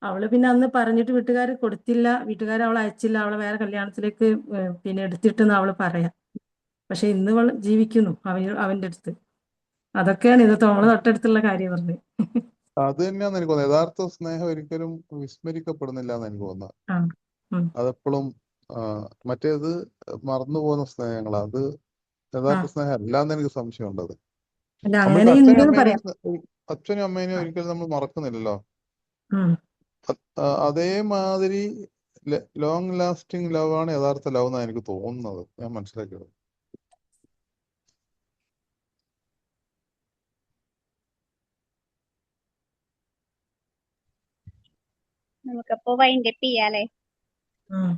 അവള് പിന്നെ അന്ന് പറഞ്ഞിട്ട് വീട്ടുകാർ കൊടുത്തില്ല, വീട്ടുകാർ അവളെ അയച്ചില്ല, അവളെ വേറെ കല്യാണത്തിലേക്ക് പിന്നെ എടുത്തിട്ടെന്ന് അവള് പറയാം. പക്ഷെ ഇന്ന് അവൾ ജീവിക്കുന്നു അവന്റെ അടുത്ത്. അതൊക്കെയാണ് ഇത് നമ്മള് തൊട്ടടുത്തുള്ള കാര്യം പറഞ്ഞത്. അത് തന്നെയാന്ന് എനിക്ക് തോന്നുന്നത്. യഥാർത്ഥ സ്നേഹം ഒരിക്കലും വിസ്മരിക്കപ്പെടുന്നില്ല എന്ന് എനിക്ക് തോന്നുന്നത്. ആ. ഉം. അതെപ്പോഴും മറ്റേത് മറന്നു പോകുന്ന സ്നേഹങ്ങളാണ്. അത് ആ. യഥാർത്ഥ സ്നേഹം അല്ലാന്ന് എനിക്ക് സംശയമുണ്ട്. അത് അല്ല, നമ്മളിപ്പോ അങ്ങനെ ഉണ്ടെന്ന് പറയാം. അച്ഛനും അമ്മേനെയും ഒരിക്കലും നമ്മൾ മറക്കുന്നില്ലല്ലോ. ഉം. അതേമാതിരി ലോങ് ലാസ്റ്റിംഗ് ലവ് ആണ് യഥാർത്ഥ ലവ് എന്നാണ് എനിക്ക് തോന്നുന്നത്, ഞാൻ മനസ്സിലാക്കിയത്. നമുക്കപ്പോ വൈൻഡപ്പ് ചെയ്യാലേ? ഉം.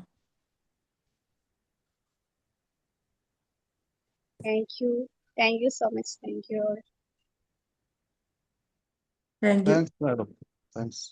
Thank you so much. Thank you. Thank you. Thanks madam, thanks.